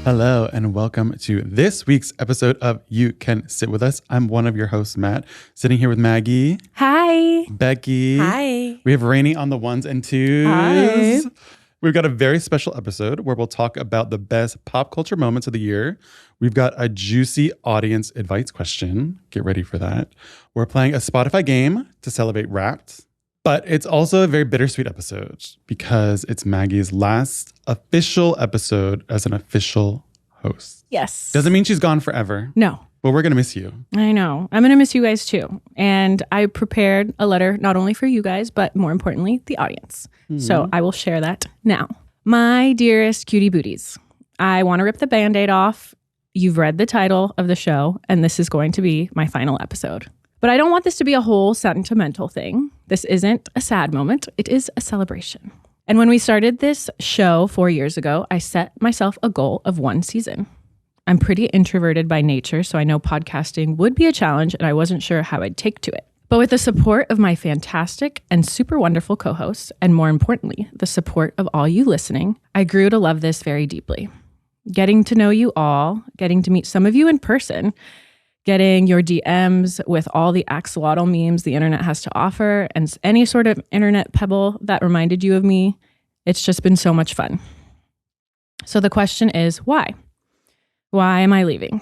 Hello and welcome to this week's episode of You Can Sit With Us. I'm one of your hosts, Matt, sitting here with Maggie. Hi. Becky. Hi. We have Rainie on the ones and twos. Hi. We've got a very special episode where we'll talk about the best pop culture moments of the year. We've got a juicy audience advice question. Get ready for that. We're playing a Spotify game to celebrate Wrapped. But it's also a very bittersweet episode because it's Maggie's last official episode as an official host. Yes. Doesn't mean she's gone forever. No. But we're going to miss you. I know. I'm going to miss you guys too. And I prepared a letter not only for you guys, but more importantly, the audience. So I will share that now. My dearest cutie booties, I want to rip the Band-Aid off. You've read the title of the show, and this is going to be my final episode. But I don't want this to be a whole sentimental thing. This isn't a sad moment. It is a celebration. And when we started this show 4 years ago, I set myself a goal of 1 season. I'm pretty introverted by nature, so I know podcasting would be a challenge, and I wasn't sure how I'd take to it. But with the support of my fantastic and super wonderful co-hosts, and more importantly, the support of all you listening, I grew to love this very deeply. Getting to know you all, getting to meet some of you in person, getting your DMs with all the axolotl memes the internet has to offer, and any sort of internet pebble that reminded you of me. It's just been so much fun. So the question is, why? Why am I leaving?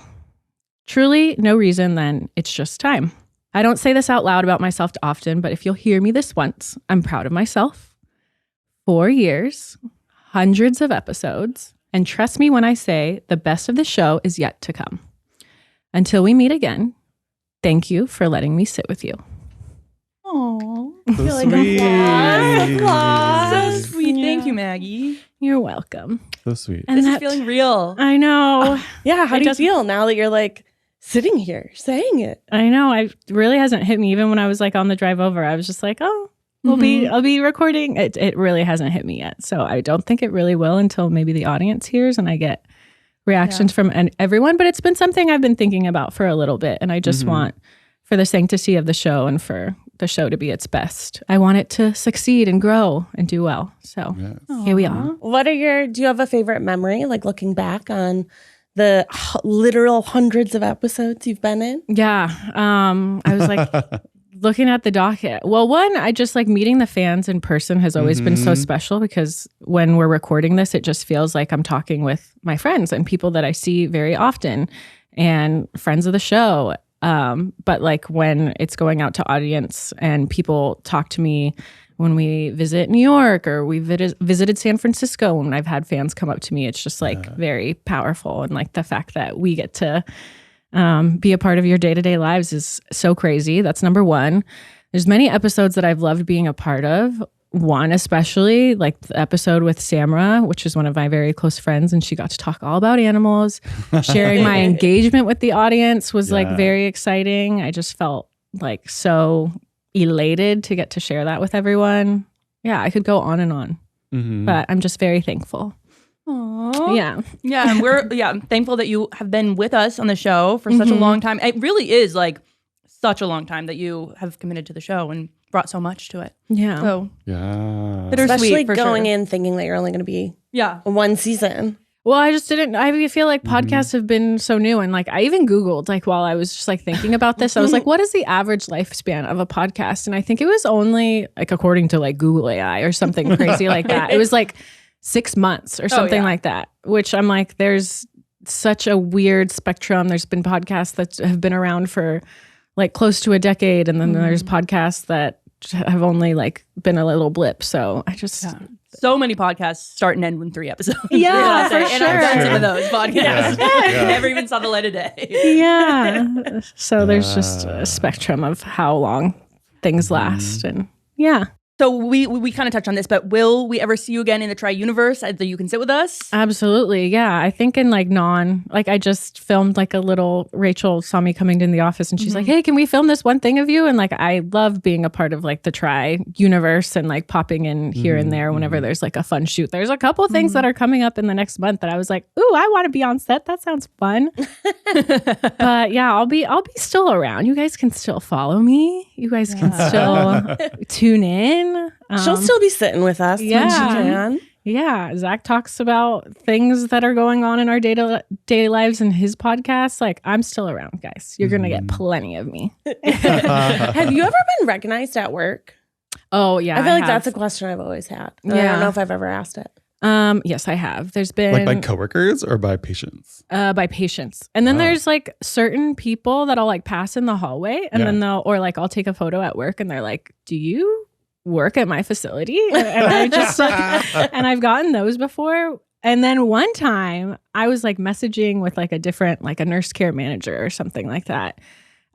Truly, no reason then, it's just time. I don't say this out loud about myself often, but if you'll hear me this once, I'm proud of myself. 4 years, hundreds of episodes, and trust me when I say the best of the show is yet to come. Until we meet again, thank you for letting me sit with you. Aww. So sweet. So sweet. Thank you, Maggie. You're welcome. So sweet. And This is feeling real. I know. Yeah, how It do you doesn't- feel now that you're like sitting here saying it? I know. It really hasn't hit me. Even when I was like on the drive over, I was just like, oh, I'll be recording. It really hasn't hit me yet. So I don't think it really will until maybe the audience hears and I get reactions from everyone. But it's been something I've been thinking about for a little bit. And I just want for the sanctity of the show and for the show to be its best. I want it to succeed and grow and do well. So here we are. Do you have a favorite memory, like looking back on the literal hundreds of episodes you've been in? Yeah. I was like looking at the docket. Well, one, I just like meeting the fans in person has always been so special because when we're recording this, it just feels like I'm talking with my friends and people that I see very often and friends of the show. But like when it's going out to audience and people talk to me when we visit New York or we visited San Francisco, when I've had fans come up to me, it's just like very powerful. And like the fact that we get to be a part of your day-to-day lives is so crazy. That's number one. There's many episodes that I've loved being a part of. One especially, like the episode with Samra, which is one of my very close friends, and she got to talk all about animals. Sharing my engagement with the audience was like very exciting. I just felt like so elated to get to share that with everyone. Yeah, I could go on and on, but I'm just very thankful. Aww. Yeah. And we're thankful that you have been with us on the show for such a long time. It really is like such a long time that you have committed to the show and brought so much to it. Yeah. So Yeah. Especially for going sure. in thinking that you're only going to be Yeah. 1 season. Well, I just didn't, I feel like podcasts have been so new. And like, I even Googled, like while I was just like thinking about this, I was like, what is the average lifespan of a podcast? And I think it was only like, according to like Google AI or something crazy like that. It was like 6 months or something like that, which I'm like, there's such a weird spectrum. There's been podcasts that have been around for like close to a decade. And then there's podcasts that have only like been a little blip. So I just... So many podcasts start and end in 3 episodes. Yeah, for And I've done sure. some of those podcasts. Never even saw the light of day. Yeah. So there's just a spectrum of how long things last. And yeah. So we kind of touched on this, but will we ever see you again in the Tri-Universe that you can sit with us? Absolutely. Yeah. I think in like I just filmed like a little, Rachel saw me coming in the office and she's like, hey, can we film this one thing of you? And like, I love being a part of like the Tri-Universe and like popping in here and there whenever there's like a fun shoot. There's a couple things that are coming up in the next month that I was like, ooh, I want to be on set. That sounds fun. But yeah, I'll be still around. You guys can still follow me. You guys can still tune in. She'll still be sitting with us when she can. Yeah, Zach talks about things that are going on in our daily lives in his podcast. Like, I'm still around, guys. You're going to get plenty of me. Have you ever been recognized at work? Oh, yeah. I feel like that's a question I've always had. I don't know if I've ever asked it. Yes, I have. There's been Like by coworkers or by patients? By patients. And then there's like certain people that I'll like pass in the hallway and then I'll take a photo at work and they're like, do you work at my facility? And I just like, and I've gotten those before. And then one time I was like messaging with like a different, like a nurse care manager or something like that,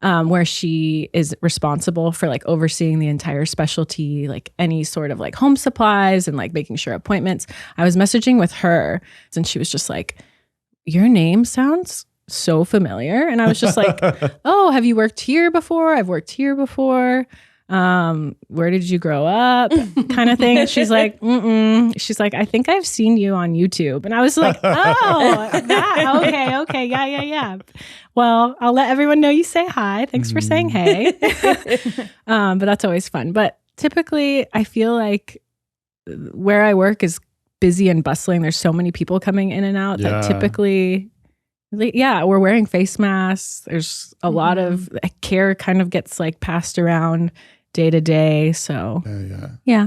where she is responsible for like overseeing the entire specialty, like any sort of like home supplies and like making sure appointments. I was messaging with her and she was just like, your name sounds so familiar. And I was just like, oh, have you worked here before? I've worked here before. Where did you grow up? Kind of thing. And she's like, she's like, I think I've seen you on YouTube. And I was like, oh, that, okay. Yeah. Well, I'll let everyone know you say hi. Thanks for saying hey. But that's always fun. But typically I feel like where I work is busy and bustling. There's so many people coming in and out that typically, we're wearing face masks. There's a lot of care kind of gets like passed around day to day. So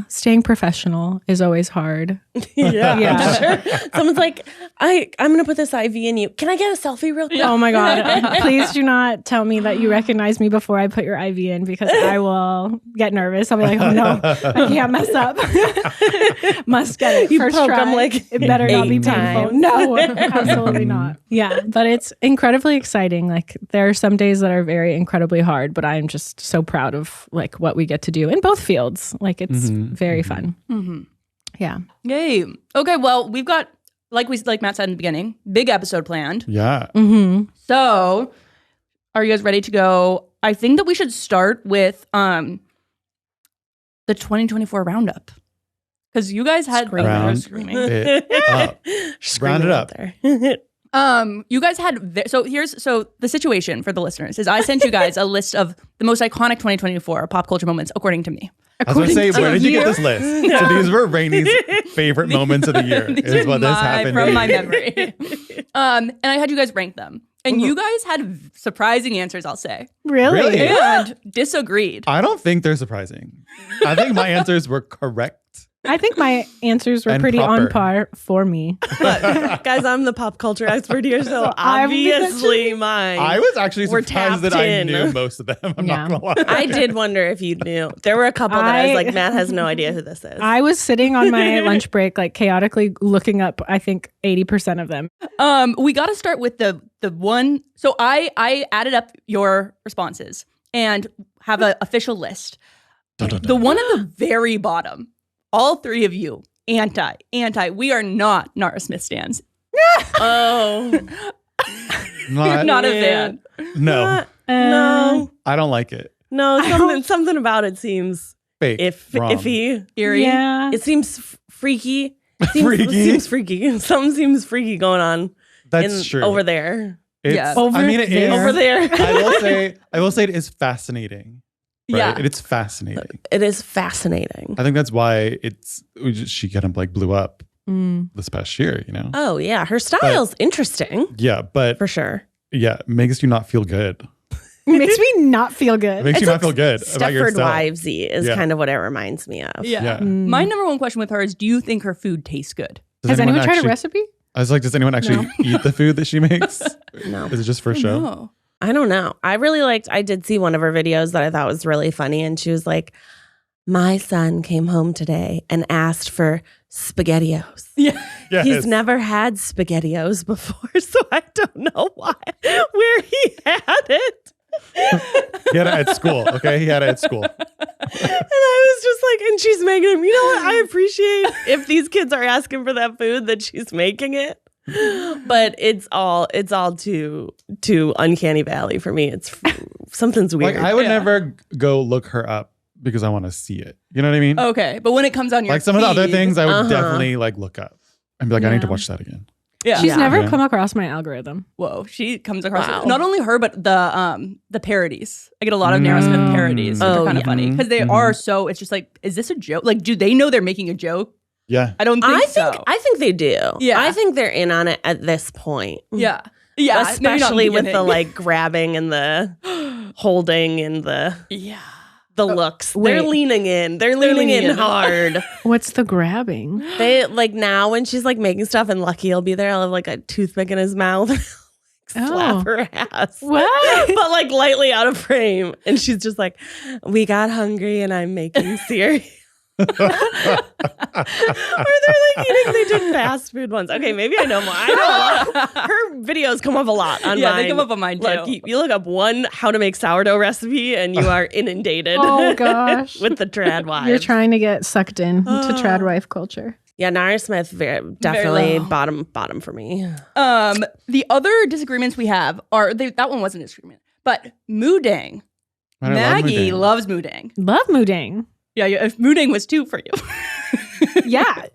staying professional is always hard. Sure. Someone's like, I'm going to put this IV in you. Can I get a selfie real quick? Oh my God. Please do not tell me that you recognize me before I put your IV in because I will get nervous. I'll be like, oh no, I can't mess up. Must get it. You First poke try. them like it better not be 8 painful. times. No, absolutely not. Yeah, but it's incredibly exciting. Like there are some days that are very incredibly hard, but I'm just so proud of like what we get to do in both fields. Like it's very fun. Yeah. Yay. Okay, well, we've got, like Matt said in the beginning, big episode planned. Yeah. So, are you guys ready to go? I think that we should start with the 2024 roundup. Because you guys had Screaming it up. You guys had so the situation for the listeners is I sent you guys a list of the most iconic 2024 pop culture moments according to me. I was going to say, where did you get this list? So these were Rainie's favorite moments of the year. Is what this happened from my memory. And I had you guys rank them, and you guys had surprising answers. I'll say Really? and disagreed. I don't think they're surprising. I think my answers were correct. I think my answers were And pretty proper. on par for me. But guys, I'm the pop culture expert here, so obviously mine. I was actually We're surprised that tapped I in. knew most of them. I'm not going to lie. I did wonder if you knew. There were a couple that I was like, Matt has no idea who this is. I was sitting on my lunch break, like chaotically looking up, I think 80% of them. We got to start with the one. So I added up your responses and have an official list. The one at the very bottom, all three of you, anti. We are not Nara Smith stans. Oh. You're not a fan. No. No. I don't like it. No, something about it seems Fake. Wrong. iffy. Eerie. Yeah. It seems freaky. Freaky? Seems freaky. Something seems freaky going on. That's true. Over there. It's, Yeah. I mean, it is. Over there. I will say it is fascinating. Right? Yeah. It's fascinating. It is fascinating. I think that's why she kind of like blew up this past year, you know? Oh, yeah. Her style's interesting. Yeah, but For sure. yeah, it makes you not feel good. It makes me not feel good. It makes you not feel good about Stepford yourself. Wivesy is kind of what it reminds me of. Yeah. Yeah. My number one question with her is, do you think her food tastes good? Does Has anyone tried a actually- recipe? I was like, does anyone actually eat the food that she makes? No. Is it just for show? No. I don't know. I did see one of her videos that I thought was really funny. And she was like, my son came home today and asked for SpaghettiOs. Yeah. Yes. He's never had SpaghettiOs before, so I don't know where he had it. He had it at school, okay? He had it at school. And I was just like, and she's making him, you know what? I appreciate if these kids are asking for that food that she's making it. But it's all too uncanny valley for me. It's something's weird. Like, I would never go look her up because I want to see it. You know what I mean? Okay. But when it comes on your Like some of the other feed- things I would definitely like look up and be like, I need to Yeah. watch that again. Yeah. She's never Yeah. come across my algorithm. Whoa, she comes across Wow. not only her but the parodies. I get a lot of Nara Smith parodies, which are Oh, kind of yeah. funny because they are so. It's just like, is this a joke? Like, do they know they're making a joke? Yeah. I don't think so. I think they do. Yeah. I think they're in on it at this point. Yeah. Yeah. maybe not Especially with the beginning. like grabbing and the holding and the looks. They're wait. leaning in. They're leaning in hard. What's the grabbing? They like now when she's like making stuff and Lucky will be there, I'll have like a toothpick in his mouth. Slap her ass. What? But like lightly out of frame. And she's just like, we got hungry and I'm making cereal. Or they're like eating, they did fast food ones. Okay, maybe I know more. I know her videos come up a lot on mine. they come up on mine too. Look, you look up one how to make sourdough recipe and you are inundated. Oh gosh. With the trad wives. You're trying to get sucked in to trad wife culture. Yeah, Nara Smith definitely low. bottom for me. The other disagreements we have are that one wasn't a disagreement, but Moodang. Man, I love Maggie Moodang. loves Moodang. Love Moodang. Yeah, if Moodang was 2 for you. Yeah.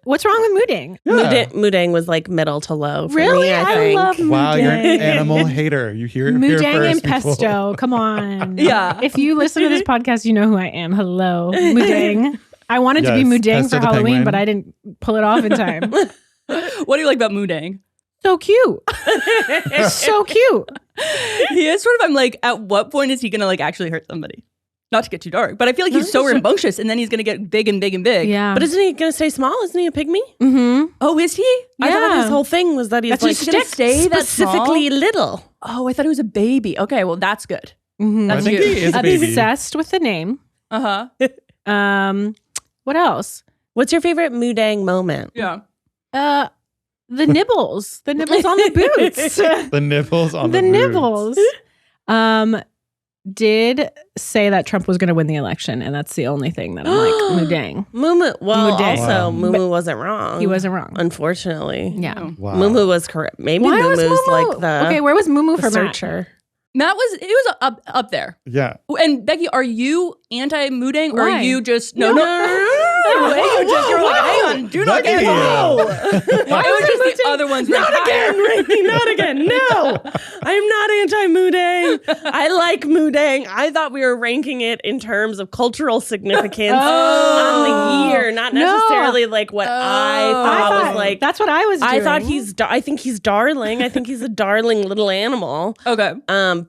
What's wrong with Moodang? Yeah. Moodang was like middle to low for Really? me, I think. love Moodang. Wow, you're an animal hater. You hear it here Moodang and first, people. pesto. Come on. Yeah. If you listen to this podcast, you know who I am. Hello, Moodang. I wanted to be Yes, Moodang Pesto for the Halloween, penguin. but I didn't pull it off in time. What do you like about Moodang? So cute. So cute. He is sort of, I'm like, at what point is he going to like actually hurt somebody? Not to get too dark, but I feel like he's so rambunctious and then he's going to get big and big and big. Yeah. But isn't he going to stay small? Isn't he a pygmy? Mm-hmm. Oh, is he? I thought Yeah. his whole thing was that he's That's like just gonna stay that specifically little. Oh, I thought he was a baby. Okay, well, that's good. Mm-hmm. That's I think huge. he is a baby. Obsessed with the name. Uh-huh. What else? What's your favorite Moodang moment? Yeah. The nibbles. The nibbles on the boots. The nipples on the the boots. nibbles. Did say that Trump was going to win the election, and that's the only thing that I'm like, Moodang. Mumu. Well, Moodang. also Wow. Mumu wasn't wrong. He wasn't wrong. Unfortunately. Yeah. Oh. Wow. Mumu was correct. Maybe Why was Mumu's Mumu? like the Okay, where was Mumu for Matt? searcher. Matt was up there. Yeah. And Becky, are you anti-Moodang or Why? are you just no? You were like, hang on, do not get Becky. involved. It was just the other ones. Not again, Rainie, not again. No, I am not anti-Moodang. I like Moodang. I thought we were ranking it in terms of cultural significance on the year, not No. necessarily like what I thought was like. That's what I was doing. I thought I think he's darling. I think he's a darling little animal. Okay.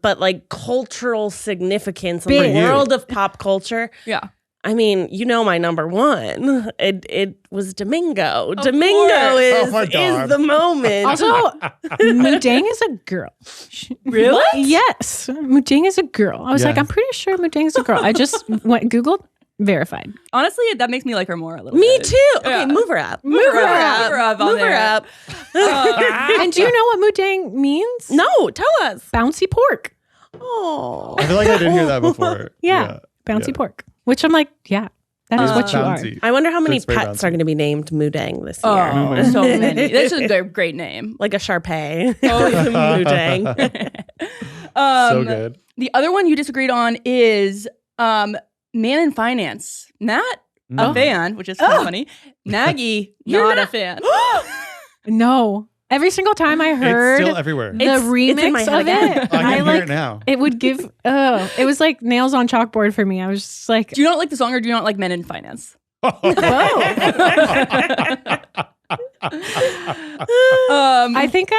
But like cultural significance in Big. the world of pop culture. Yeah. I mean, you know my number one. It was Domingo. Domingo course. Oh my God. is the moment. Also, Moodang is a girl. Really? Yes. Moodang is a girl. I was Yeah. like, I'm pretty sure Moodang is a girl. I just went Googled, verified. Honestly, that makes me like her more a little Me bit. too. Okay, Yeah. move her up. Move her up. Move her up on Move her there. up. And do you know what Moodang means? No, tell us. Bouncy pork. Oh. I feel like I did hear that before. Yeah. Bouncy Yeah. pork. Which I'm like, yeah, that is what you are. Bouncy. I wonder how many It's very pets bouncy. are going to be named Moodang this year. Oh, so many. This is a great name. Like a Shar-Pei. Oh, yeah. Moodang. So good. The other one you disagreed on is Man in Finance. Matt, a fan, which is kind of funny. Maggie, not a fan. No. Every single time I heard It's still everywhere. the It's in my remix head of again. it, I can I hear like it now. it would give it was like nails on chalkboard for me. I was just like, Do you not like the song or do you not like Men in Finance? I think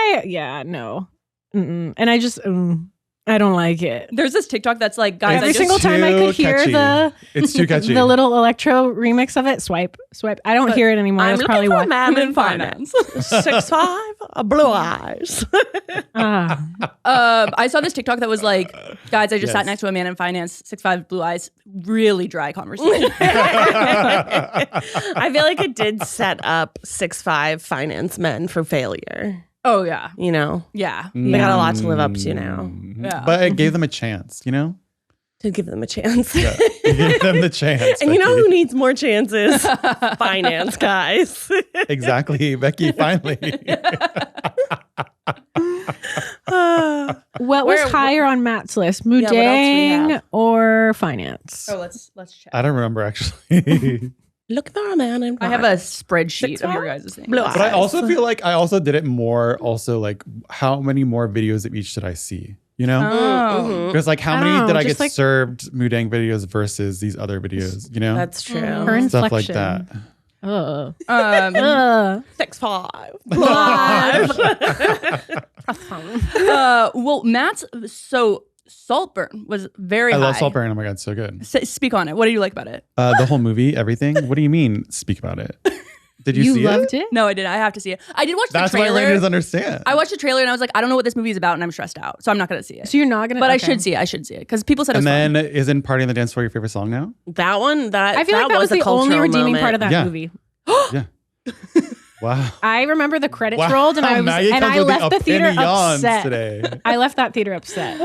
no. Mm-mm. And I just I don't like it. There's this TikTok that's like, guys, Every I just single time I could too hear catchy. It's too catchy. the little electro remix of it, swipe. I don't hear it anymore. I'm That's looking probably for why. a man Men in in finance. Finance. 6'5", blue eyes. Ah. I saw this TikTok that was like, guys, I just sat Yes. next to a man in finance, 6'5", blue eyes, really dry conversation. I feel like it did set up 6'5" finance men for failure. Oh, yeah. You know, Yeah. they got a lot to live up to now. Yeah. But it gave them a chance, you know? To give them a chance. Yeah. It gave them the chance. And you know Becky. who needs more chances? Finance guys. Exactly, Becky, finally. What was higher on Matt's list? what else do we Moodang have? or finance? Oh, let's check. I don't remember actually. Look for a man in I have a spreadsheet of your guys' names. Blue But I eyes. also feel like I also did it more also like how many more videos of each did I see? You know? Oh. Because like how I many don't know, did I just get like- served Moodang videos versus these other videos, you know? That's true. Her Stuff like inflection. that. Oh. 6'5". Well, Matt's Saltburn was very high. I love Saltburn. Oh my God, so good. Speak on it. What do you like about it? The whole movie, everything. What do you mean? Speak about it. Did you see loved it? No, I didn't. I have to see it. I did watch That's the trailer. why Rainie doesn't understand. I watched the trailer and I was like, I don't know what this movie is about, and I'm stressed out, so I'm not going to see it. So you're not gonna. But I okay. should see it. I should see it because people said it was And then fun. isn't Party on the Dance Floor your favorite song now? That one, I feel like that was a the only cultural redeeming moment. part of that Yeah. movie. Yeah. Wow. I remember the credits Wow. rolled, and I Maggie comes I with left the theater opinions upset. today. I left that theater upset.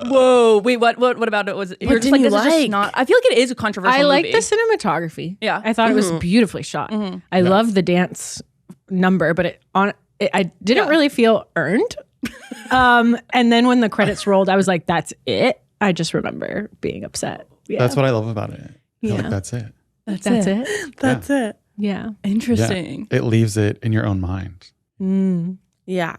Whoa, wait, what about it? Was you're just didn't like you this is just like? not? I feel like it is a controversial. I liked movie. the cinematography. Yeah. I thought it was beautifully shot. I loved the dance number, but I didn't really feel earned. And then when the credits rolled, I was like, "That's it." I just remember being upset. Yeah, That's what I love about it. I feel Yeah. like that's it. that's it. That's it. Yeah. Interesting. Yeah. It leaves it in your own mind. Yeah.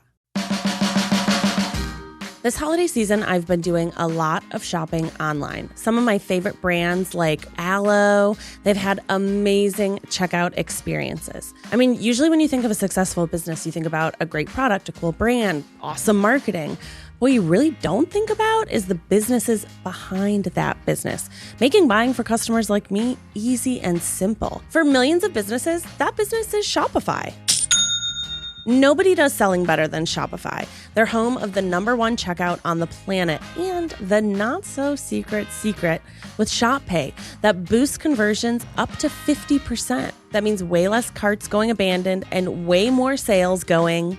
This holiday season, I've been doing a lot of shopping online. Some of my favorite brands like Aloe, they've had amazing checkout experiences. I mean, usually when you think of a successful business, you think about a great product, a cool brand, awesome marketing. What you really don't think about is the businesses behind that business, making buying for customers like me easy and simple. For millions of businesses, that business is Shopify. Nobody does selling better than Shopify. They're home of the #1 checkout on the planet and the not-so-secret with Shop Pay that boosts conversions up to 50%. That means way less carts going abandoned and way more sales going.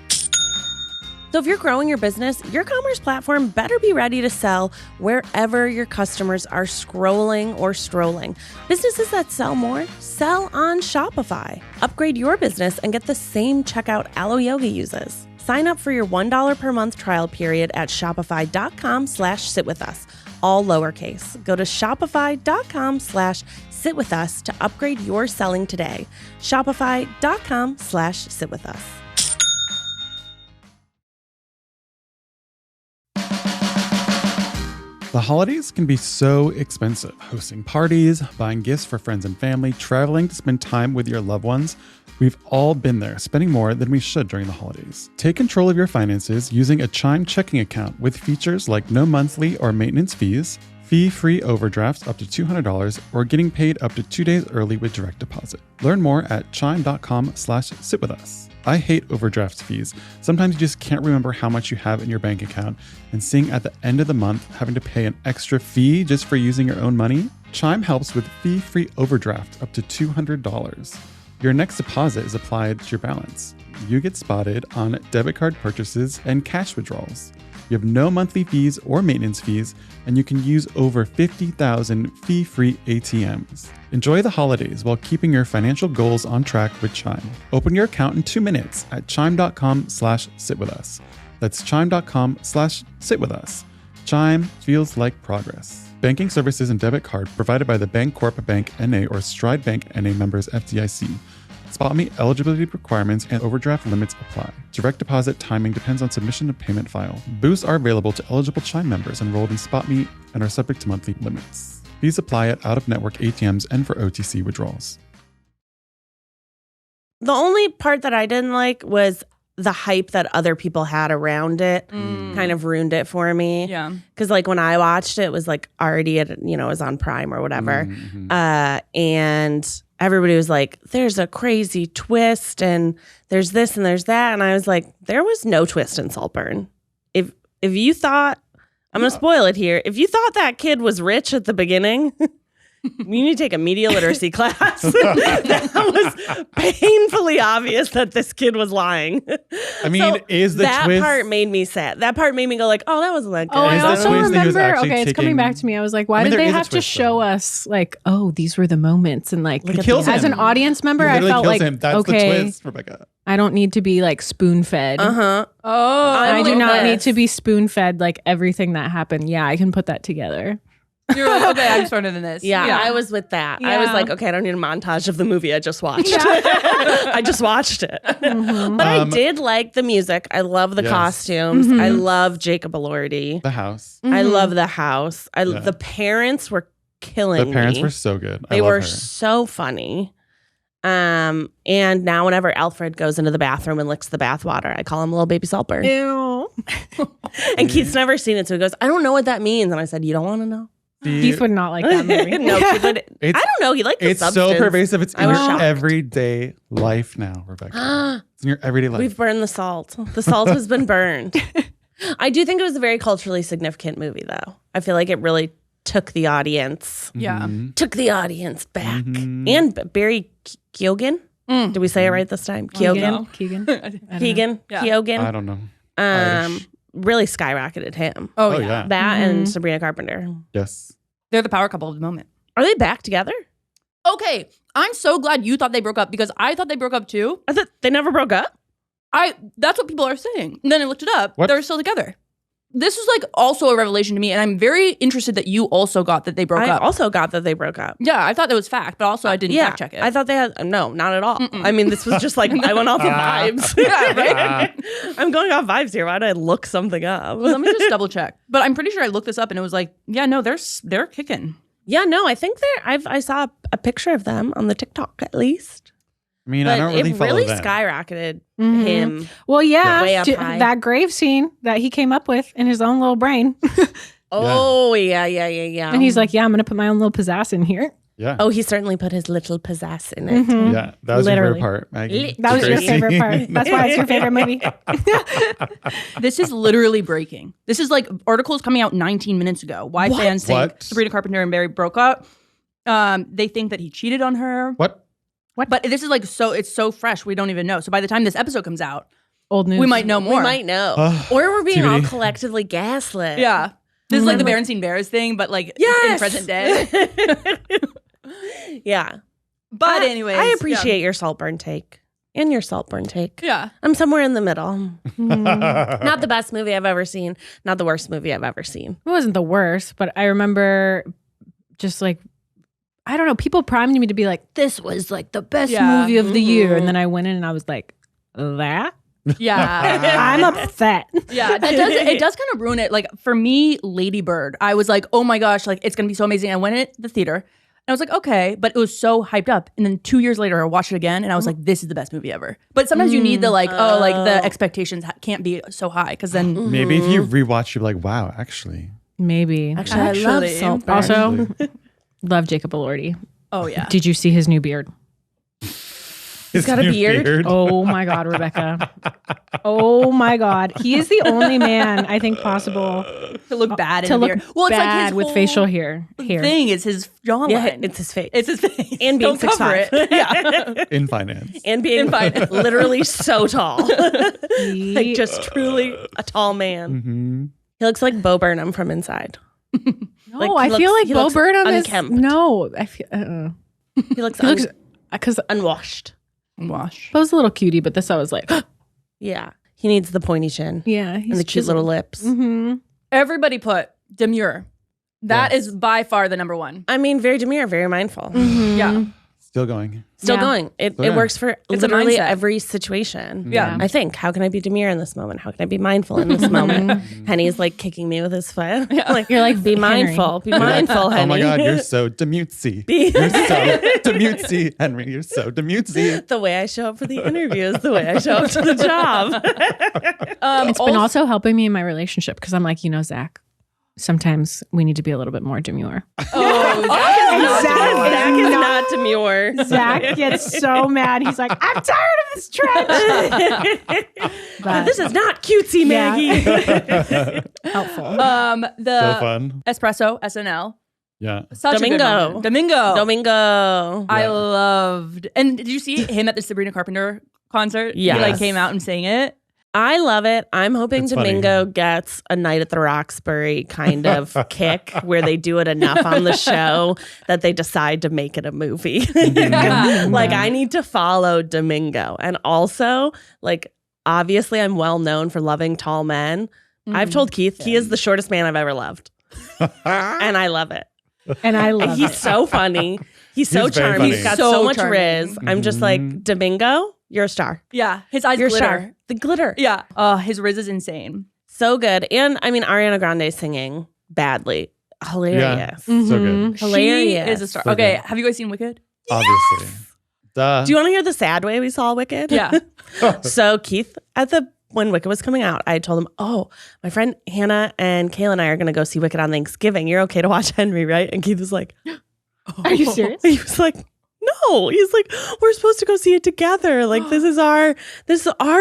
So if you're growing your business, your commerce platform better be ready to sell wherever your customers are scrolling or strolling. Businesses that sell more, sell on Shopify. Upgrade your business and get the same checkout Aloe Yoga uses. Sign up for your $1 per month trial period at shopify.com/sitwithus, all lowercase. Go to shopify.com/sitwithus to upgrade your selling today. Shopify.com/sitwithus. The holidays can be so expensive. Hosting parties, buying gifts for friends and family, traveling to spend time with your loved ones. We've all been there, spending more than we should during the holidays. Take control of your finances using a Chime checking account with features like no monthly or maintenance fees, fee-free overdrafts up to $200, or getting paid up to 2 days early with direct deposit. Learn more at chime.com/sitwithus. I hate overdraft fees. Sometimes you just can't remember how much you have in your bank account, and seeing at the end of the month having to pay an extra fee just for using your own money. Chime helps with fee-free overdraft up to $200. Your next deposit is applied to your balance. You get spotted on debit card purchases and cash withdrawals. You have no monthly fees or maintenance fees, and you can use over 50,000 fee-free ATMs. Enjoy the holidays while keeping your financial goals on track with Chime. Open your account in 2 minutes at chime.com/sitwithus. That's chime.com/sitwithus. Chime feels like progress. Banking services and debit card provided by the Bancorp Bank N.A. or Stride Bank N.A. members FDIC. SpotMe eligibility requirements and overdraft limits apply. Direct deposit timing depends on submission of payment file. Boosts are available to eligible Chime members enrolled in SpotMe and are subject to monthly limits. Fees apply at out-of-network ATMs and for OTC withdrawals. The only part that I didn't like was the hype that other people had around it. Kind of ruined it for me. Yeah. Because like when I watched it, it was like already it was on Prime or whatever. And everybody was like, there's a crazy twist and there's this and there's that. And I was like, there was no twist in Saltburn. If you thought, I'm going to spoil it here. If you thought that kid was rich at the beginning, you need to take a media literacy class. That was painfully obvious that this kid was lying. I mean, is the that twist... part made me sad. That part made me go like, oh, that wasn't that good. Oh, I Is the also twist that he was remember. actually Okay, it's coming taking- back to me. I was like, why I mean, did there they is a have to twist, show though. us like, oh, these were the moments, and like He kills as him. an audience member, He I literally felt kills like, him. That's the okay, twist, Rebecca. I don't need to be like spoon fed. Uh-huh. Oh, I do with not need this. to be spoon fed like everything that happened. Yeah, I can put that together. You're like, okay, I'm smarter than this. Yeah, I was with that. I was Yeah. like, okay, I don't need a montage of the movie I just watched. I just watched it. But I did like the music. I love the Yes. costumes. I love Jacob Elordi. The house. I love the house. Yeah. The parents were killing The parents me. were so good. I They love were her. so funny. And now whenever Alfred goes into the bathroom and licks the bathwater, I call him little baby Saltburn. Ew. And Keith's never seen it, so he goes, I don't know what that means. And I said, you don't want to know? Keith would not like that movie. No, Keith would. I don't know. He liked the It's substance. so pervasive. It's in I was your shocked. everyday life now, Rebecca. It's in your everyday life. We've burned the salt. The salt has been burned. I do think it was a very culturally significant movie, though. I feel like it really took the audience. Yeah. Took the audience back. And Barry Keoghan. Did we say it right this time? Keoghan. Keegan. Keegan. Yeah. Keoghan. I don't know. Irish. Really skyrocketed him. Oh, Oh, yeah. yeah. That and Sabrina Carpenter. Yes. They're the power couple of the moment. Are they back together? Okay. I'm so glad you thought they broke up because I thought they broke up too. I thought they never broke up. That's what people are saying. And then I looked it up. What? They're still together. This was like also a revelation to me, and I'm very interested that you also got that they broke I up. also got that they broke up. Yeah, I thought that was fact, but also I didn't fact check it. I thought they had no, not at all. I mean, this was just like I went off of vibes. Yeah, right? I'm going off vibes here. Why did I look something up? Let me just double check. But I'm pretty sure I looked this up and it was like, yeah, no, they're kicking. Yeah, no, I think I saw a picture of them on the TikTok at least. I mean, But I don't really it follow really that. skyrocketed Mhm. him. Well, yeah, Way up high. that grave scene that he came up with in his own little brain. Oh, yeah. And he's like, yeah, I'm going to put my own little pizzazz in here. Yeah. oh, he certainly put his little pizzazz in it. Mhm. Yeah. That was your Literally. favorite part, Maggie. That was your Gracie. favorite part. That's why it's your favorite movie. This is literally breaking. This is like articles coming out 19 minutes ago. Why fans think What? Sabrina Carpenter and Barry broke up. They think that he cheated on her. What? But this is like it's so fresh. We don't even know. So by the time this episode comes out, Old news. we might know more. We might know. Or we're being all TBD. collectively gaslit. Yeah. This is like the Berenstain Bears thing, but like in present day. Yeah. But anyways. I appreciate your Saltburn take. And your Saltburn take. Yeah. I'm somewhere in the middle. Not the best movie I've ever seen. Not the worst movie I've ever seen. It wasn't the worst, but I remember just like, I don't know, people primed me to be like, this was like the best Yeah. movie of the year. And then I went in and I was like, that? Yeah. I'm upset. Yeah, it does kind of ruin it. Like for me, Lady Bird, I was like, oh my gosh, like it's gonna be so amazing. I went in the theater and I was like, okay, but it was so hyped up. And then 2 years later, I watched it again and I was like, this is the best movie ever. But sometimes you need the like, like the expectations can't be so high because then Maybe if you rewatch, you're like, wow, actually. Maybe. Actually, I love Actually. Saltburn. Also, love Jacob Elordi. oh yeah, Did you see his new beard? He's got a beard? Oh my God, Rebecca. Oh my God. He is the only man I think possible to look bad to in look the beard. Well, it's like bad his with whole facial hair. thing is his jawline. Yeah, it's his face. It's his face. And being Don't cover 6'5". it. Yeah. In finance. and being literally so tall. He- Like just truly a tall man. Mm-hmm. He looks like Bo Burnham from Inside. no, like, he I feel looks- like he Bo looks Burnham is unkempt. no. I feel He looks, he looks because unwashed. Wash. Bo's a little cutie, but this I was like, Yeah. He needs the pointy chin yeah, he's and the cute little lips. Mm-hmm. Everybody put Demure. That Yes. is by far the number one. I mean, very demure, very mindful. Yeah. Still going. Still Yeah. going. It Yeah. works for It's a literally mindset. every situation. Yeah. I think, how can I be demure in this moment? How can I be mindful in this moment? Henny's like kicking me with his foot. Like, You're like, be Henry. mindful. Be mindful, Henny. Oh my God, you're so demutesy. Be- You're so demutesy, Henry. You're so demutesy. The way I show up for the interview is the way I show up to the job. It's been also helping me in my relationship because I'm like, Zach, sometimes we need to be a little bit more demure. Zach is not demure. Zach gets so mad. He's like, I'm tired of this trench. But This is not cutesy, Maggie. helpful. the So fun. Espresso SNL. Yeah. Such a good Domingo. moment. Domingo. Domingo. I loved. And did you see him at the Sabrina Carpenter concert? Yes. He like came out and sang it. I love it. I'm hoping It's funny. Domingo gets a Night at the Roxbury kind of kick where they do it enough on the show that they decide to make it a movie. Like, I need to follow Domingo. And also, like, obviously, I'm well known for loving tall men. I've told Keith he is the shortest man I've ever loved. And I love it. And I love He's it. so funny. He's so He's very charming. funny. He's got So so much charming. riz. I'm just like, Domingo, you're a star. Yeah. His eyes You're a glitter. star. The glitter. Yeah. His riz is insane. So good. And I mean, Ariana Grande singing badly. Hilarious. So good. Hilarious. She is a star. So Okay. good. Have you guys seen Wicked? Obviously. Duh. Do you want to hear the sad way we saw Wicked? Yeah. So Keith, when Wicked was coming out, I told him, "Oh, my friend Hannah and Kayla and I are going to go see Wicked on Thanksgiving. You're okay to watch Henry, right?" And Keith was like, Are you serious? He was like, "No." He's like, "We're supposed to go see it together. Like this is our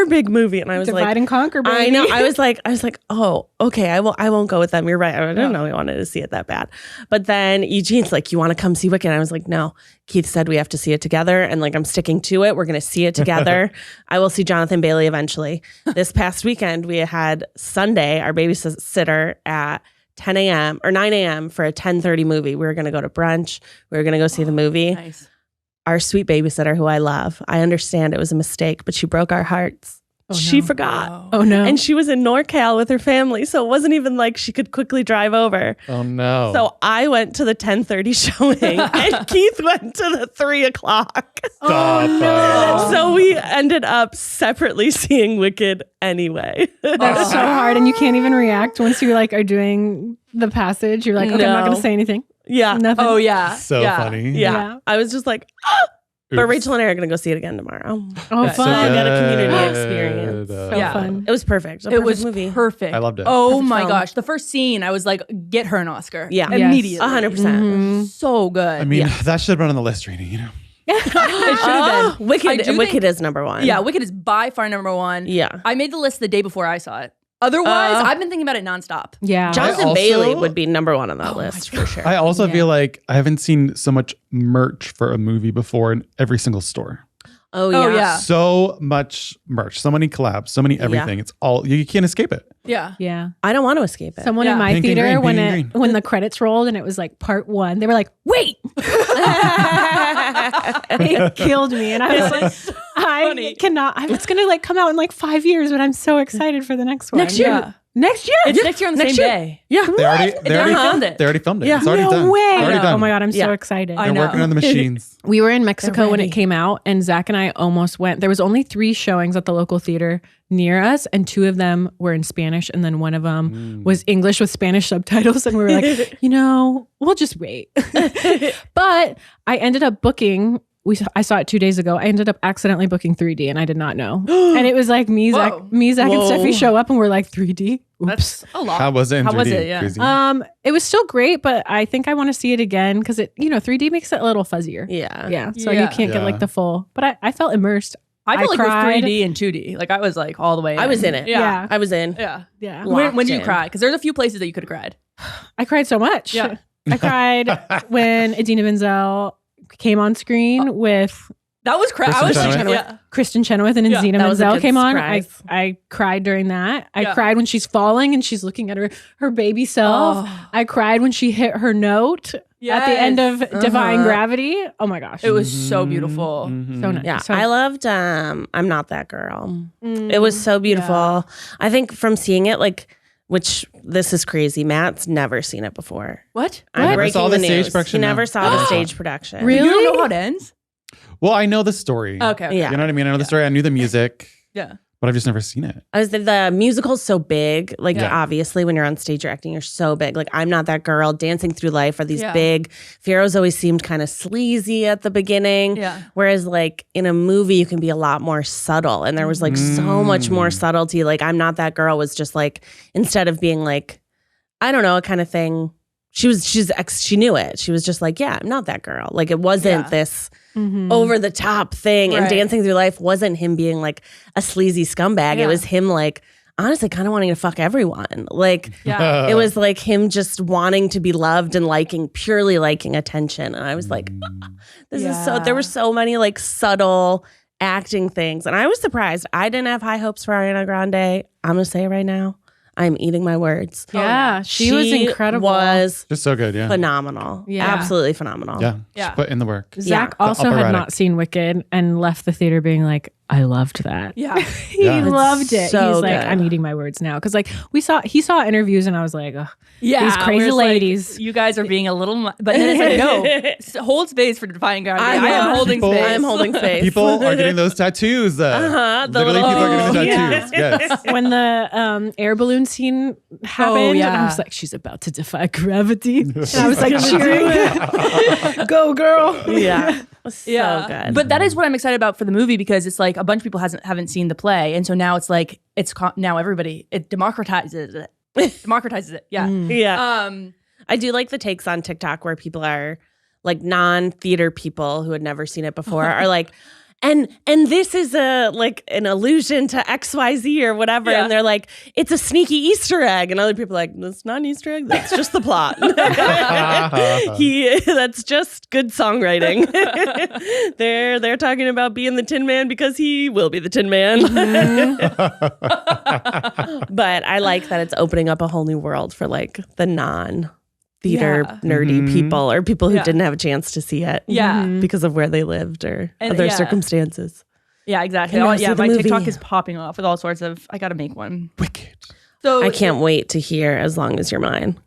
big movie." And I was Divide like, and conquer, baby. I know. I was like, "Oh, okay. I won't go with them. You're right. I didn't know we wanted to see it that bad." But then Eugene's like, "You want to come see Wicked?" And I was like, "No." Keith said we have to see it together, and like I'm sticking to it. We're gonna see it together. I will see Jonathan Bailey eventually. This past weekend, we had Sunday, our babysitter at 10 a.m. or 9 a.m. for a 10:30 movie. We were gonna go to brunch. We were gonna go see the movie. Nice. Our sweet babysitter, who I love, I understand it was a mistake, but she broke our hearts. She forgot. Oh no. And she was in NorCal with her family, so it wasn't even like she could quickly drive over. Oh no. So I went to the 10:30 showing, and Keith went to the 3 o'clock. Stop. So we ended up separately seeing Wicked anyway. That's so hard, and you can't even react once you like are doing the passage. You're like, okay, I'm not No. going to say anything. Yeah. Nothing. Oh yeah. So yeah. funny. Yeah. I was just like, ah! But Oops. Rachel and I are going to go see it again tomorrow. Oh, Good. fun. So I got a community good. experience. So Yeah. fun. It was perfect. It was movie. perfect. I loved it. Oh Perfect my film. gosh. The first scene, I was like, get her an Oscar. Yeah. Yes. Immediately. 100%. Mhm. So good. I mean, that should have been on the list, Rainie, you know. it should have been. I Wicked do Wicked think- is number one. Yeah, Wicked is by far number one. Yeah. I made the list the day before I saw it. Otherwise, I've been thinking about it nonstop. Yeah. Jonathan also- Bailey would be number one on that list for sure. I also Yeah. feel like I haven't seen so much merch for a movie before in every single store. Oh Oh, yeah. yeah. So much merch, so many collabs, so many everything. It's all, you can't escape it. Yeah. Yeah. I don't want to escape it. Someone Yeah. in my Pink and theater, green, when pink and green. when the credits rolled and it was like part 1, they were like, "Wait!" It killed me, and I was like, "I funny. cannot." It's gonna like come out in like 5 years, but I'm so excited for the next one. Next year. Yeah. Next year. It's next year on the Next same year. day. Yeah. They already filmed it. They already filmed it. Yeah. It's already no done. way! It's already done. Oh my god, I'm so Yeah. excited. I They're know. working on the machines. We were in Mexico when it ready. came out, and Zach and I almost went. There was only 3 showings at the local theater near us, and 2 of them were in Spanish, and then one of them was English with Spanish subtitles. And we were like, we'll just wait. But I ended up booking. I saw it 2 days ago. I ended up accidentally booking 3D, and I did not know. And it was like me, Zach, Whoa. and Whoa. Steffi show up, and we're like 3D. Oops. That's a lot. How was it in How 3D? was it? Yeah. Crazy. It was still great, but I think I want to see it again because it, 3D makes it a little fuzzier. Yeah. Yeah, so Yeah. you can't get like the full. But I felt immersed. I felt like cried. it was 3D and 2D. Like I was like all the way in. I was in it. Yeah. I was in. Yeah. Yeah, When did you in. cry? Because there's a few places that you could have cried. I cried so much. Yeah. I cried when Idina Menzel came on screen with That was cry. I was Kristen like, Chenoweth? yeah. Kristen Chenoweth, and Yeah, Idina that was a Menzel good came on. surprise. I cried during that. I Yeah. cried when she's falling and she's looking at her baby self. Oh. I cried when she hit her note at the end of Yes. Defying Gravity. Oh my gosh. It was so beautiful. so nice. Yeah. So, I loved I'm Not That Girl. Mm, It was so beautiful. Yeah. I think from seeing it, which this is crazy. Matt's never seen it before. What? I'm What? Never breaking saw the news. stage production, He never no. saw the stage production. Really? You don't know how it ends? Well, I know the story. Okay. Yeah. You know what I mean? I know the story. I knew the music, Yeah. but I've just never seen it. The musical's so big. Like Yeah. obviously when you're on stage you're acting, you're so big. Like I'm Not That Girl, Dancing Through Life are these Yeah. big. Pharaoh's always seemed kind of sleazy at the beginning. Yeah. Whereas like in a movie you can be a lot more subtle. And there was like so much more subtlety. Like I'm Not That Girl was just like, instead of being like, I don't know, a kind of thing. She knew it. She was just like, yeah, I'm not that girl. Like it wasn't Yeah. this mhm. over the top thing. And Right. Dancing Through Life wasn't him being like a sleazy scumbag. Yeah. It was him like honestly kind of wanting to fuck everyone. Like Yeah. it was like him just wanting to be loved and purely liking attention. And I was like, this is so, there were so many like subtle acting things. And I was surprised. I didn't have high hopes for Ariana Grande. I'm going to say it right now. I'm eating my words. Yeah, she was incredible. Was Just so good. Yeah. phenomenal. Yeah. Absolutely phenomenal. Yeah. Yeah. She put in the work. Zach The also had operatic. not seen Wicked and left the theater being like, I loved that. Yeah. He Yeah. loved it. so He's like, good. I'm eating my words now. Cause like he saw interviews and I was like, ugh, Yeah. These crazy where it's like, ladies. you guys are being a little, but then it's like, no, hold space for Defying Gravity. I am holding People- space. I'm holding space. People are getting those tattoos. Uh-huh, the Literally, little- people are getting the Yeah. tattoos. Yes. when the air balloon scene happened, yeah. and I was like, she's about to defy gravity. And I was like cheering. Go girl. Yeah. So Yeah. good. But that is what I'm excited about for the movie, because it's like a bunch of people haven't seen the play, and so now it's like now everybody, it democratizes it. Yeah. Yeah. I do like the takes on TikTok where people are like non-theater people who had never seen it before are like, and this is like an allusion to XYZ or whatever. Yeah. And they're like, it's a sneaky Easter egg. And other people are like, that's not an Easter egg. That's just the plot. That's just good songwriting. They're talking about being the Tin Man because he will be the Tin Man. But I like that it's opening up a whole new world for like the non-theater nerdy people or people who didn't have a chance to see it because of where they lived or other circumstances. Yeah, exactly. Can I see the My movie? TikTok is popping off with all sorts of, I gotta make one. Wicked. So I can't wait to hear As Long As You're Mine.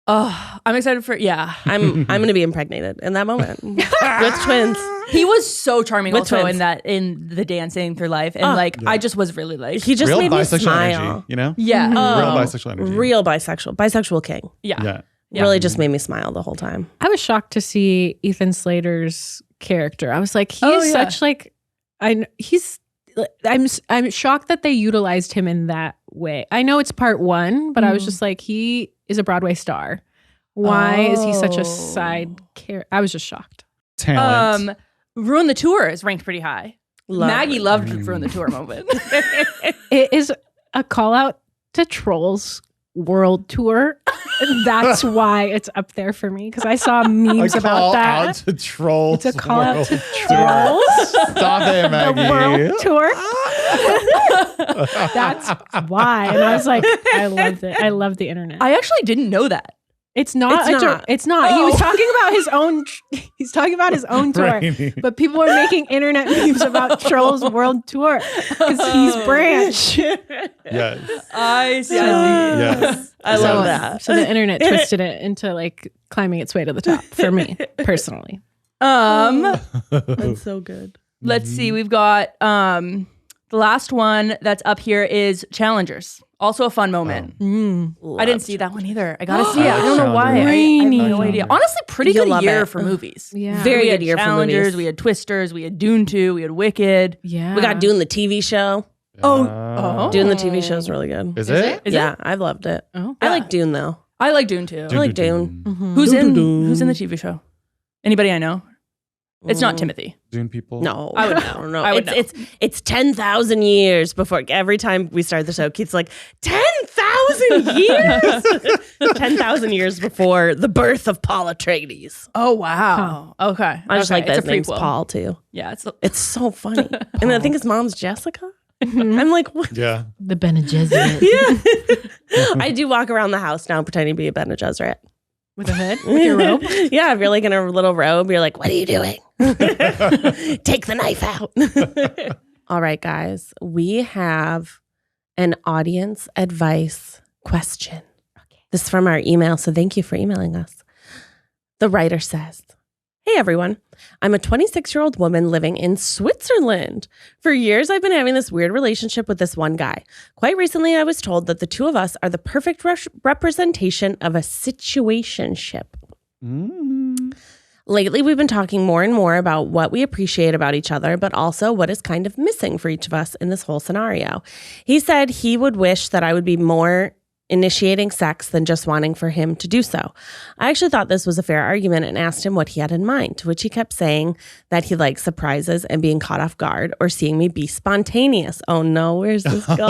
I'm excited for, I'm going to be impregnated in that moment with twins. He was so charming With also twins. in the dancing through life. And I just was really like, He just Real made me bisexual smile. energy, you know? yeah. Real bisexual energy. Real bisexual king. Yeah. Yeah. Really just made me smile the whole time. I was shocked to see Ethan Slater's character. I was like, he is such like, I'm shocked that they utilized him in that way. I know it's part one, but I was just like, he is a Broadway star. Why is he such a side character? I was just shocked. Talent. Ruin the Tour is ranked pretty high. Maggie it. loved Ruin the Tour moment. It is a call out to Trolls World Tour. That's why it's up there for me, because I saw memes about that. Out to Trolls. It's a call out to World Trolls. Stop it, Maggie. The World Tour. That's why. And I was like, I loved it. I love the internet. I actually didn't know that. It's not. It's not. He was talking about his own. He's talking about his own tour, Rainie. but people are making internet memes about Trolls World Tour because he's Branch. Yes. I see. Yes. I love that. So the internet twisted it into like climbing its way to the top for me personally. That's so good. Let's see. We've got the last one that's up here is Challengers. Also a fun moment. I didn't see that one either. I gotta see it. I don't know why. I have no idea. Honestly, pretty You'll good love year it. for movies. Yeah. Very We good had year for Challengers, movies. we had Twisters, we had Dune 2, we had Wicked. Yeah. We got Dune the TV show. Dune the TV show is really good. Is it? Is I loved it. Oh. I like Dune though. I like Dune 2. I like Dune. Who's in the TV show? Anybody I know? It's not Timothy. Dune people? No, I would know. No, I would know. It's 10,000 years before. Every time we start the show, Keith's like 10,000 years. 10,000 years before the birth of Paul Atreides. Oh wow. Okay. I just like that It's his a name's prequel. Paul too. Yeah, It's so funny, and I think his mom's Jessica. I'm like, what? Yeah. The Bene Gesserit. Yeah. I do walk around the house now pretending to be a Bene Gesserit. With a hood? With your robe? Yeah, if you're like in a little robe, you're like, what are you doing? Take the knife out. All right, guys, we have an audience advice question. Okay. This is from our email, so thank you for emailing us. The writer says, hey, everyone. I'm a 26-year-old woman living in Switzerland. For years, I've been having this weird relationship with this one guy. Quite recently, I was told that the two of us are the perfect representation of a situationship. Lately, we've been talking more and more about what we appreciate about each other, but also what is kind of missing for each of us in this whole scenario. He said he would wish that I would be more initiating sex than just wanting for him to do so. I actually thought this was a fair argument and asked him what he had in mind, to which he kept saying that he likes surprises and being caught off guard or seeing me be spontaneous. Oh no, where's this going?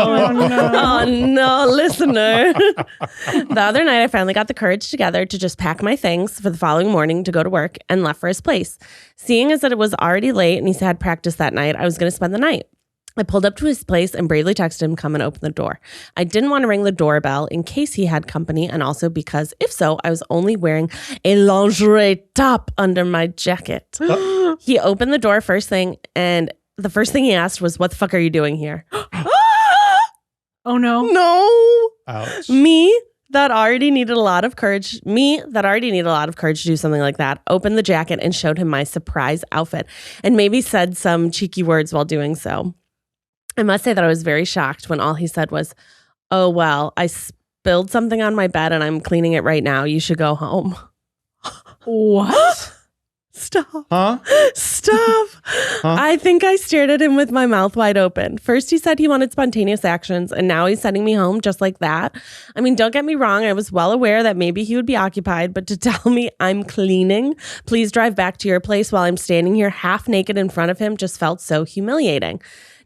Oh no, listener. The other night, I finally got the courage together to just pack my things for the following morning to go to work and left for his place. Seeing as that it was already late and he had practice that night, I was going to spend the night. I pulled up to his place and bravely texted him, come and open the door. I didn't want to ring the doorbell in case he had company, and also because, if so, I was only wearing a lingerie top under my jacket. He opened the door first thing, and the first thing he asked was, what the fuck are you doing here? Oh no. No. Ouch. Me that already needed a lot of courage to do something like that, opened the jacket and showed him my surprise outfit, and maybe said some cheeky words while doing so. I must say that I was very shocked when all he said was, oh, well, I spilled something on my bed and I'm cleaning it right now. You should go home. What? Stop. Huh? Stop. I think I stared at him with my mouth wide open. First, he said he wanted spontaneous actions, and now he's sending me home just like that. I mean, don't get me wrong. I was well aware that maybe he would be occupied, but to tell me I'm cleaning, please drive back to your place while I'm standing here half naked in front of him just felt so humiliating.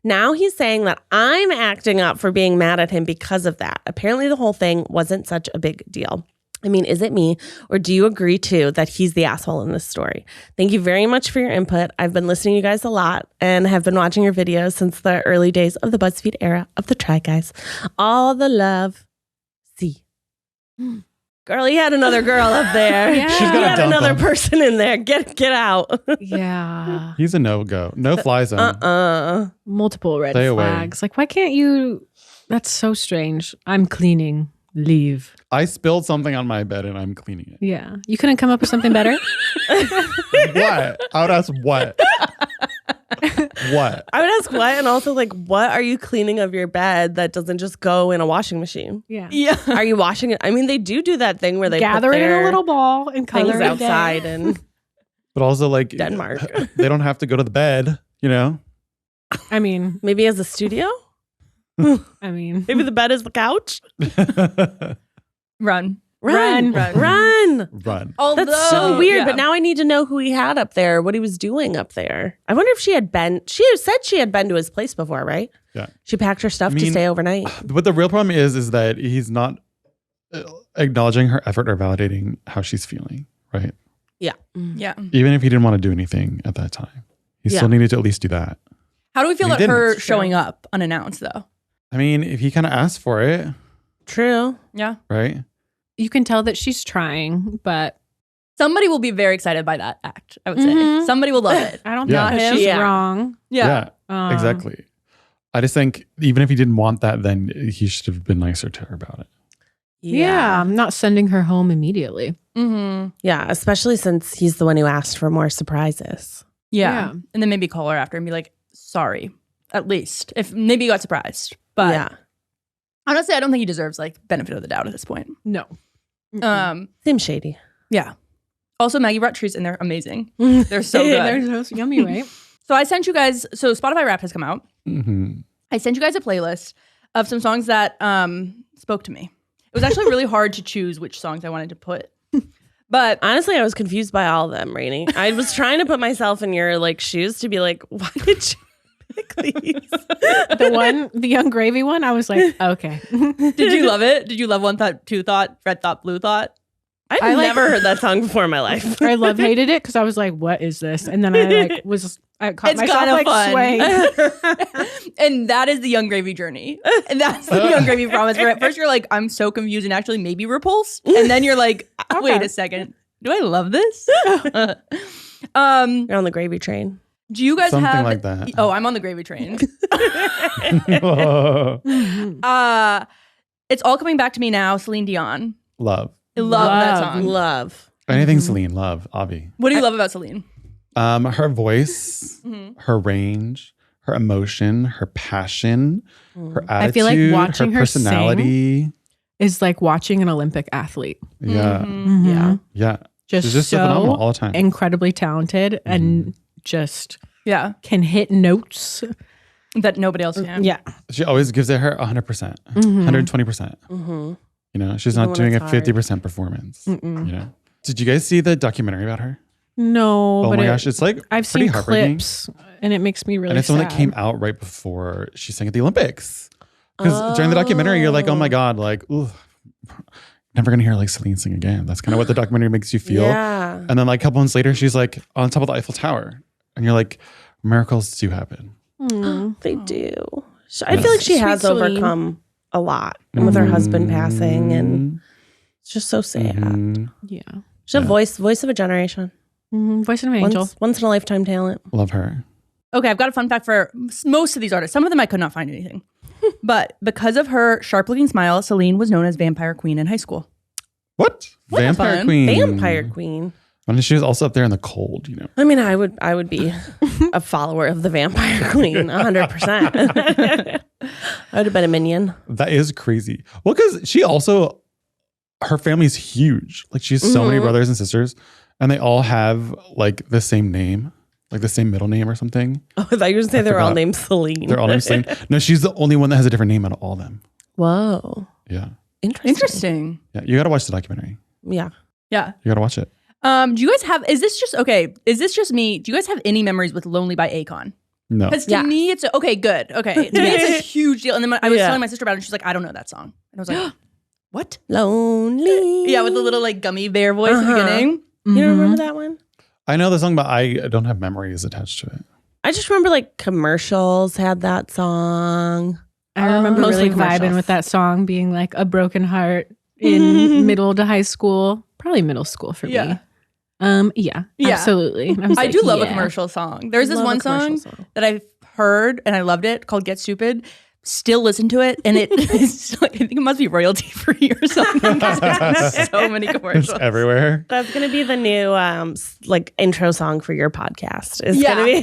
Now he's saying that I'm acting up for being mad at him because of that. Apparently, the whole thing wasn't such a big deal. I mean, is it me, or do you agree too that he's the asshole in this story? Thank you very much for your input. I've been listening to you guys a lot and have been watching your videos since the early days of the BuzzFeed era of the Try Guys. All the love. See. Girl, he had another girl up there. Yeah. She's He gonna had dump another him. person in there. Get out. Yeah. He's a no-go. No fly zone. Multiple red Stay away. flags. Like, why can't you? That's so strange. I'm cleaning. Leave. I spilled something on my bed and I'm cleaning it. Yeah. You couldn't come up with something better? What? I would ask what? What? I would ask what, and also like, what are you cleaning of your bed that doesn't just go in a washing machine? Yeah. Yeah. Are you washing it? I mean, they do that thing where they Gather put it in their a little ball and color things it outside and But also like Denmark. They don't have to go to the bed, you know? I mean, maybe as a studio. maybe Maybe the bed is the couch. Run. Run. Run. Although, That's so weird. yeah. But now I need to know who he had up there, what he was doing up there. I wonder if she had said she had been to his place before, right? Yeah. She packed her stuff I to mean, stay overnight. But the real problem is that he's not acknowledging her effort or validating how she's feeling, right? Yeah. Yeah. Even if he didn't want to do anything at that time, he Yeah. still needed to at least do that. How do we feel He about didn't. her It's showing up unannounced, though? I mean, if he kind of asked for it, True. Yeah. right? you can tell that she's trying, but Somebody will be very excited by that act, I would say. Mhm. Somebody will love it. I don't Yeah. think that Not she's him. wrong. Yeah. Exactly. I just think even if he didn't want that, then he should have been nicer to her about it. Yeah. I'm not sending her home immediately. Mm-hmm. Yeah, especially since he's the one who asked for more surprises. Yeah. Yeah. And then maybe call her after and be like, sorry, at least. If maybe you got surprised. But yeah. honestly, I don't think he deserves like benefit of the doubt at this point. No. Seems shady. Yeah. Also, Maggie brought treats and they're amazing. They're so good. They're so yummy, right? So I sent you guys, so Spotify Wrapped has come out. Mm-hmm. I sent you guys a playlist of some songs that spoke to me. It was actually really hard to choose which songs I wanted to put. But Honestly, I was confused by all of them, Rainie. I was trying to put myself in your like shoes to be like, why did you pick these? The Young Gravy one, I was like, okay. did you love it? Did you love One Thought, Two Thought, Red Thought, Blue Thought? I've I like- never heard that song before in my life. I love hated it because I was like, what is this? And then I caught It's myself kind of like fun. swaying. And that is the Young Gravy journey. And that's the Young Gravy promise. Where at first you're like, I'm so confused and actually maybe repulsed. And then you're like, wait a second. Do I love this? You're on the gravy train. Do you guys Something have like that. Oh, I'm on the gravy train. It's all coming back to me now. Celine Dion. Love. I love that Love. song. Love. Anything Celine, love, Avi. What do you love about Celine? Her voice, her range, her emotion, her passion, her attitude, I feel like watching her personality. Is like watching an Olympic athlete. Yeah. Mhm. Yeah. Yeah. Just, She's just so so phenomenal all the time. incredibly talented and just Yeah. can hit notes. That nobody else can. Yeah. She always gives it her 100%, Mhm. 120%. Mm-hmm. You know, she's Even not when doing a it's hard. 50% performance. Mm-mm. You know, did you guys see the documentary about her? No, Oh but my gosh, it's like I've pretty seen heartbreaking. clips and it makes me really And it's the one that sad. came out right before she sang at the Olympics. Because during the documentary, you're like, oh my God, like, ooh, never gonna hear like Celine sing again. That's kind of what the documentary makes you feel. Yeah. And then like a couple months later, she's like on top of the Eiffel Tower. And you're like, miracles do happen. Mm. They do. I feel like she Sweet has Celine. overcome a lot. And with her husband passing, and it's just so sad. Mhm. Yeah. She's a Yeah. voice of a generation. Voice of an angel. Once in a lifetime talent. Love her. Okay, I've got a fun fact for most of these artists. Some of them I could not find anything. But because of her sharp-looking smile, Celine was known as Vampire Queen in high school. What? Vampire fun. Queen. Vampire Queen. And she was also up there in the cold, you know. I mean, I would be a follower of the Vampire Queen, 100%. I would have been a minion. That is crazy. Well, because she also, her family's huge. Like she has so many brothers and sisters. And they all have like the same name, like the same middle name or something. Oh, I thought you were going to say they were all forgot. named Celine. They're all named Celine. No, she's the only one that has a different name out of all of them. Whoa. Yeah. Interesting. Yeah. You got to watch the documentary. Yeah. Yeah. You got to watch it. Do you guys have, is this just me? Do you guys have any memories with Lonely by Akon? No. Because to me, it's, okay, good. Okay. To me, it's a huge deal. And then I was Yeah. telling my sister about it and she's like, I don't know that song. And I was like, what? Lonely. Yeah, with the little like gummy bear voice at the beginning. You don't remember that one? I know the song, but I don't have memories attached to it. I just remember like commercials had that song. I remember Mostly really commercials. vibing with that song, being like a broken heart in middle to high school, probably middle school for me. Yeah. Yeah, Yeah. absolutely. I do love a commercial song. There's this Love a one commercial song that I've heard and I loved it called Get Stupid. Still listen to it and it's like, I think it must be royalty free or something. There's so many It's commercials. everywhere. That's gonna be the new like intro song for your podcast. It's Yeah. gonna be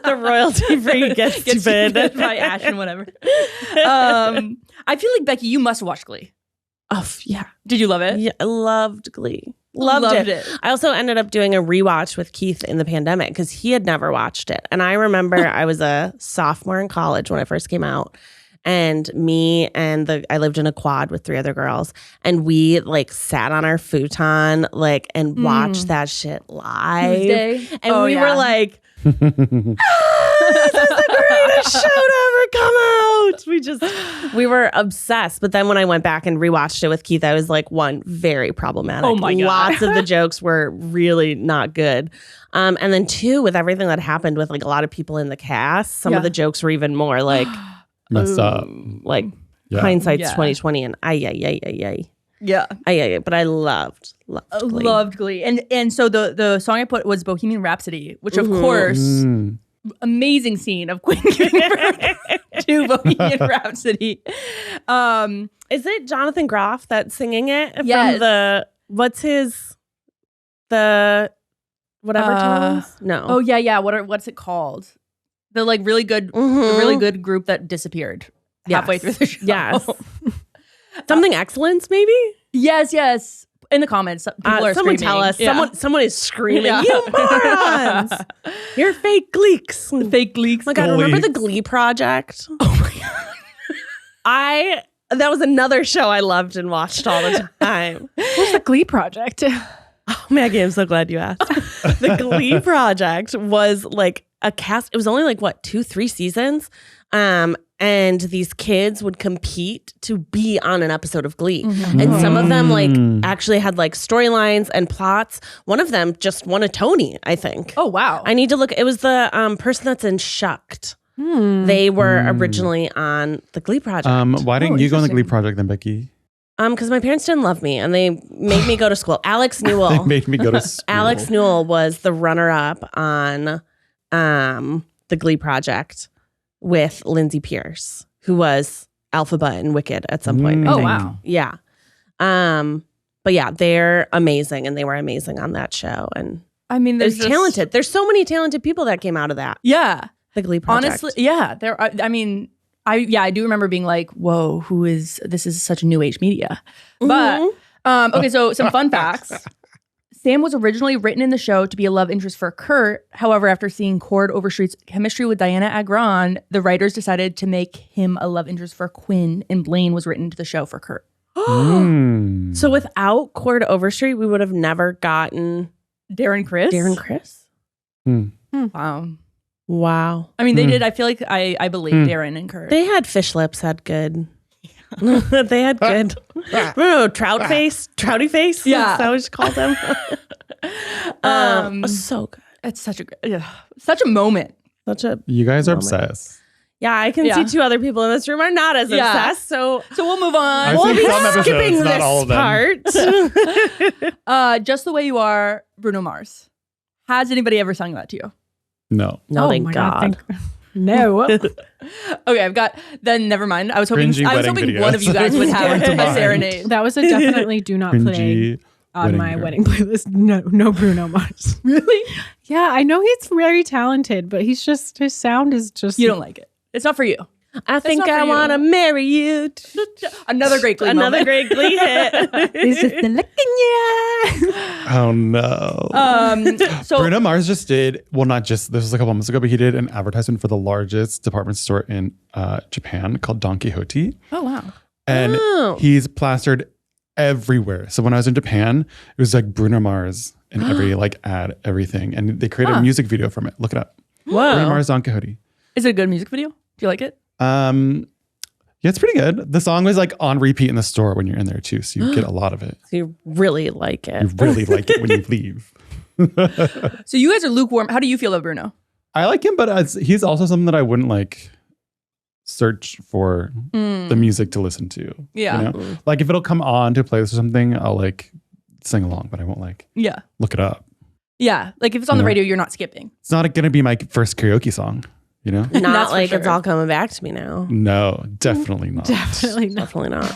the royalty free Get Stupid. by Ash and whatever. I feel like Becky, you must watch Glee. Oh yeah, Did you love it? yeah. I loved Glee. Loved it. I also ended up doing a rewatch with Keith in the pandemic because he had never watched it. And I remember I was a sophomore in college when I first came out. And I lived in a quad with 3 other girls. And we like sat on our futon and watched that shit live. Tuesday? And Oh, we yeah. were like, this is the greatest show to ever come out. We were obsessed. But then when I went back and rewatched it with Keith, I was like, one, very problematic. Oh my God. Lots of the jokes were really not good. And then 2, with everything that happened with like a lot of people in the cast, some of the jokes were even more like Messed up. Yeah. hindsight's Yeah. 2020 and ay. Yeah. But I loved Glee. Loved Glee. And so the song I put was Bohemian Rhapsody, which of course, Mm. amazing scene of Queen giving birth to Bohemian Rhapsody. Is it Jonathan Groff that's singing it Yes. from whatever tones? No. Oh yeah. What's it called? The like really good, Mhm. the really good group that disappeared halfway through the show. Yes. Something excellence, maybe? yes. In the comments, people are someone screaming. tell us. Yeah. Someone is screaming. Yeah. You morons! You're fake gleeks. Fake leaks. Oh my God, remember the Gleeks. Glee Project? Oh my God. That was another show I loved and watched all the time. What's the Glee Project? Oh, Maggie, I'm so glad you asked. The Glee Project was like a cast. It was only like 2-3 seasons. And these kids would compete to be on an episode of Glee. And some of them actually had like storylines and plots. One of them just won a Tony, I think. Oh wow. I need to look. It was the person that's in Shucked. They were originally on the Glee Project. Why didn't you go on the Glee interesting. Project then, Becky? Because my parents didn't love me and they made me go to school. Alex They Newell. made me go to school. Alex Newell was the runner-up on the Glee Project with Lindsay Pierce, who was Alphaba and Wicked at some point. I Oh think. wow. Yeah. But yeah, they're amazing and they were amazing on that show. And I mean, there's talented. There's so many talented people that came out of that. Yeah. The Glee Project. Honestly, yeah. There are, I mean, I do remember being like, whoa, this is such new age media. But okay, so some fun facts. Sam was originally written in the show to be a love interest for Kurt. However, after seeing Cord Overstreet's chemistry with Diana Agron, the writers decided to make him a love interest for Quinn, and Blaine was written to the show for Kurt. So without Cord Overstreet, we would have never gotten Darren Criss? Chris. Wow. Wow. I mean, they did. I feel like I believe Darren and Kurt. They had Fish Lips had good. They had good. No, Trouty face. Yeah. Is that what you called them? So good. It's such a moment. Such a You guys are obsessed. yeah. I can see 2 other people in this room are not as Yeah. obsessed. So So we'll move on. I've we'll seen be some episodes, skipping not this all of them. part. Just the Way You Are, Bruno Mars. Has anybody ever sung that to you? No. No, Oh thank my God. No. Okay, I've got. Then never mind. I was hoping. Cringy I was wedding hoping one of you guys would have videos. a serenade. That was a definitely do not play Cringy. on my girl. wedding playlist. No Bruno Mars. Really? Yeah, I know he's very talented, but his sound is just You don't like it. It's not for you. I think not for I you. want to marry you. Another great Glee Another moment. great Glee hit. It's just the look in your eye. Oh no. So Bruno Mars just did, well, not just, this was a couple months ago, but he did an advertisement for the largest department store in Japan called Don Quixote. oh wow. And Oh. he's plastered everywhere. So when I was in Japan, it was like Bruno Mars in every like ad, everything. And they created a music video from it. Look it up. Whoa. Bruno Mars Don Quixote. Is it a good music video? Do you like it? Yeah, it's pretty good. The song was like on repeat in the store when you're in there too. So you get a lot of it. So you really like You it. really like it when you leave. So you guys are lukewarm. How do you feel about Bruno? I like him, but he's also something that I wouldn't like search for the music to listen to. Yeah. You know? Like if it'll come on to play this or something, I'll like sing along, but I won't like Yeah. look it up. Yeah. Like if it's on the radio, you're not skipping. It's not going to be my first karaoke song, you know? Not That's for like sure. it's all coming back to me now. No, definitely not. Definitely not. Definitely not.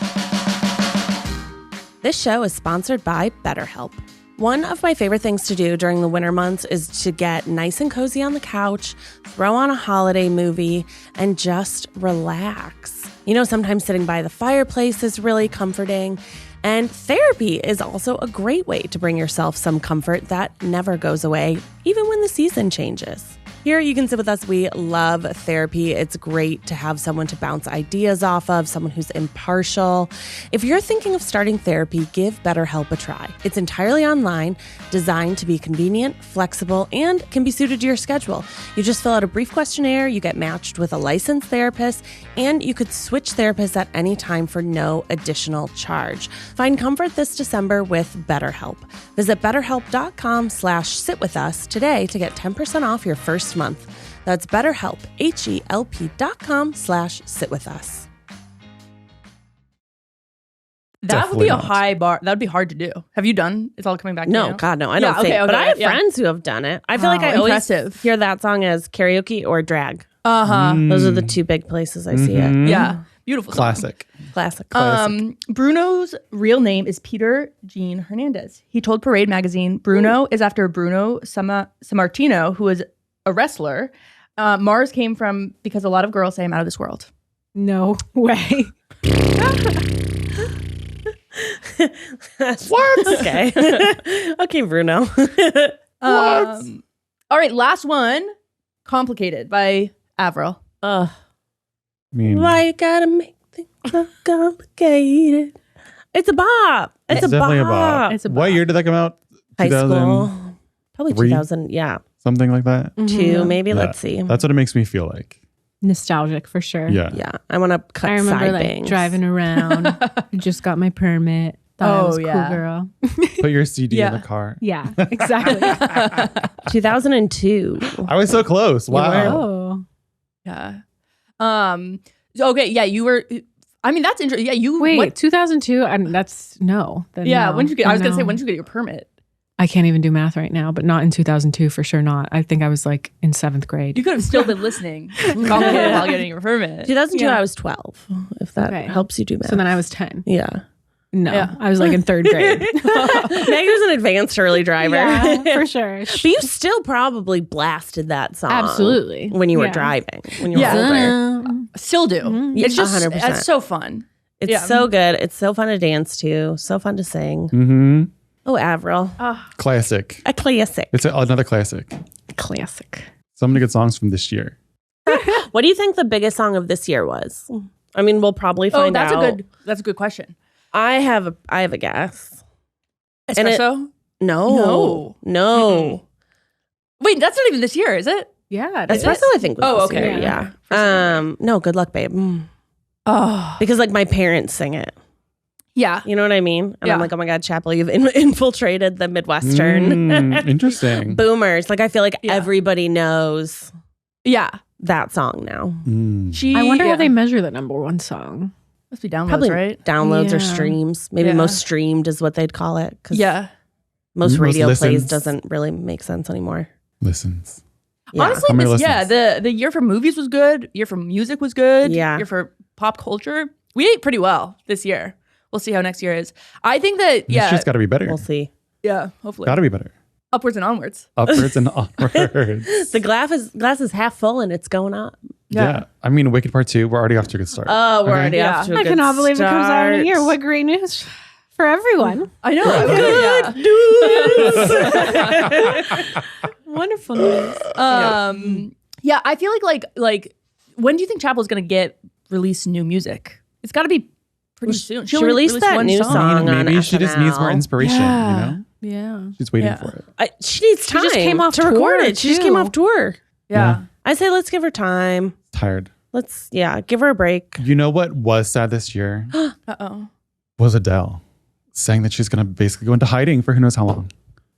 This show is sponsored by BetterHelp. One of my favorite things to do during the winter months is to get nice and cozy on the couch, throw on a holiday movie, and just relax. You know, sometimes sitting by the fireplace is really comforting. And therapy is also a great way to bring yourself some comfort that never goes away, even when the season changes. Here, you can sit with us. We love therapy. It's great to have someone to bounce ideas off of, someone who's impartial. If you're thinking of starting therapy, give BetterHelp a try. It's entirely online, designed to be convenient, flexible, and can be suited to your schedule. You just fill out a brief questionnaire, you get matched with a licensed therapist, and you could switch therapists at any time for no additional charge. Find comfort this December with BetterHelp. Visit betterhelp.com/sitwithus today to get 10% off your first month. That's BetterHelp, HELP.com/sitwithus. That would be Definitely a not. high bar. That would be hard to do. Have you done? It's all coming back. No, to you? God, no, I don't think. But I have friends who have done it. I feel like Wow, I always impressive. hear that song as karaoke or drag. Uh-huh. Those are the two big places I see it. Yeah. Beautiful. song. Classic. Classic. Bruno's real name is Peter Gene Hernandez. He told Parade magazine, Bruno is after Bruno Sammartino, who is a wrestler. Mars came from because a lot of girls say I'm out of this world. No way. What? Okay. Okay, Bruno. All right, last one. Complicated by Avril. I mean, Why you gotta make things so complicated? It's a bop. It's a definitely bop. a bop. It's a What bop. year did that come out? High 2000, school. Probably 3? 2000. Yeah. something like that. Two, maybe. Yeah. Let's see. That's what it makes me feel like. Nostalgic for sure. Yeah. Yeah. I want to cut I remember side like bangs. driving around. Just got my permit. Thought I Oh, was a yeah. cool girl. Put your CD in Yeah. the car. Yeah, exactly. 2002. I was so close. Wow. Oh. Yeah. Okay. Yeah. You were. I mean, that's interesting. Yeah. You Wait, what- 2002? And that's no. Then yeah. no. When did you get? I was gonna say No. when did you get your permit? I can't even do math right now, but not in 2002 for sure. Not. I think I was like in 7th grade. You could have still been listening complicated while getting your permit. 2002, Yeah. I was 12. If that Okay. helps you do math. So then I was 10. Yeah. No, Yeah. I was like in 3rd grade. Maggie was an advanced early driver. Yeah, for sure. But you still probably blasted that song. Absolutely. When you were Yeah. driving. When you were Yeah. older. Still do. It's just 100%. It's so fun. It's Yeah. so good. It's so fun to dance to. So fun to sing. Mm-hmm. Oh, Avril. Classic. A classic. It's another classic. Classic. So many good songs from this year. What do you think the biggest song of this year was? I mean, we'll probably find out. That's a good question. I have a guess. And it- Espresso? No. Wait, that's not even this year, is it? Yeah. it Espresso, is. I think. Was Oh, this okay. year, Yeah. yeah. No, Good Luck, Babe. Oh, Because like my parents sing it. yeah. You know what I mean? And Yeah. I'm like, oh my God, Chapel, you've infiltrated the Midwestern Interesting. boomers. Like I feel like Yeah. everybody knows Yeah. that song now. She. I wonder yeah. how they measure the #1 song. must be downloads, Probably right? downloads or Yeah. streams. Maybe Yeah. most streamed is what they'd call it. 'Cause Yeah. most Most radio plays listens. doesn't really make sense anymore. Listens. Yeah. Honestly, How many the listens? year for movies was good. Year for music was good. Yeah. Year for pop culture, we ate pretty well this year. We'll see how next year is. I think that This yeah, year's got to be better. We'll see. yeah, hopefully Got to be better. upwards and onwards. Upwards and onwards. The glass is half full and it's going up. Yeah. I mean, Wicked Part 2, we're already off to a good start. Oh, we're Okay. already Yeah. off to a I good cannot believe it comes out in a start. year. What great news for everyone. I know. Wonderful news. Yeah, I feel like when do you think Chapel's gonna get release new music? It's got to be pretty soon. She only released that one new song. on Maybe she just needs more SNL. inspiration, Yeah. you know? Yeah. She's waiting Yeah. for it. She needs time just came off to record tour, it. She just too. came off tour. Yeah. I say let's give her time. Tired. Let's give her a break. You know what was sad this year? Uh-oh. Was Adele saying that she's going to basically go into hiding for who knows how long.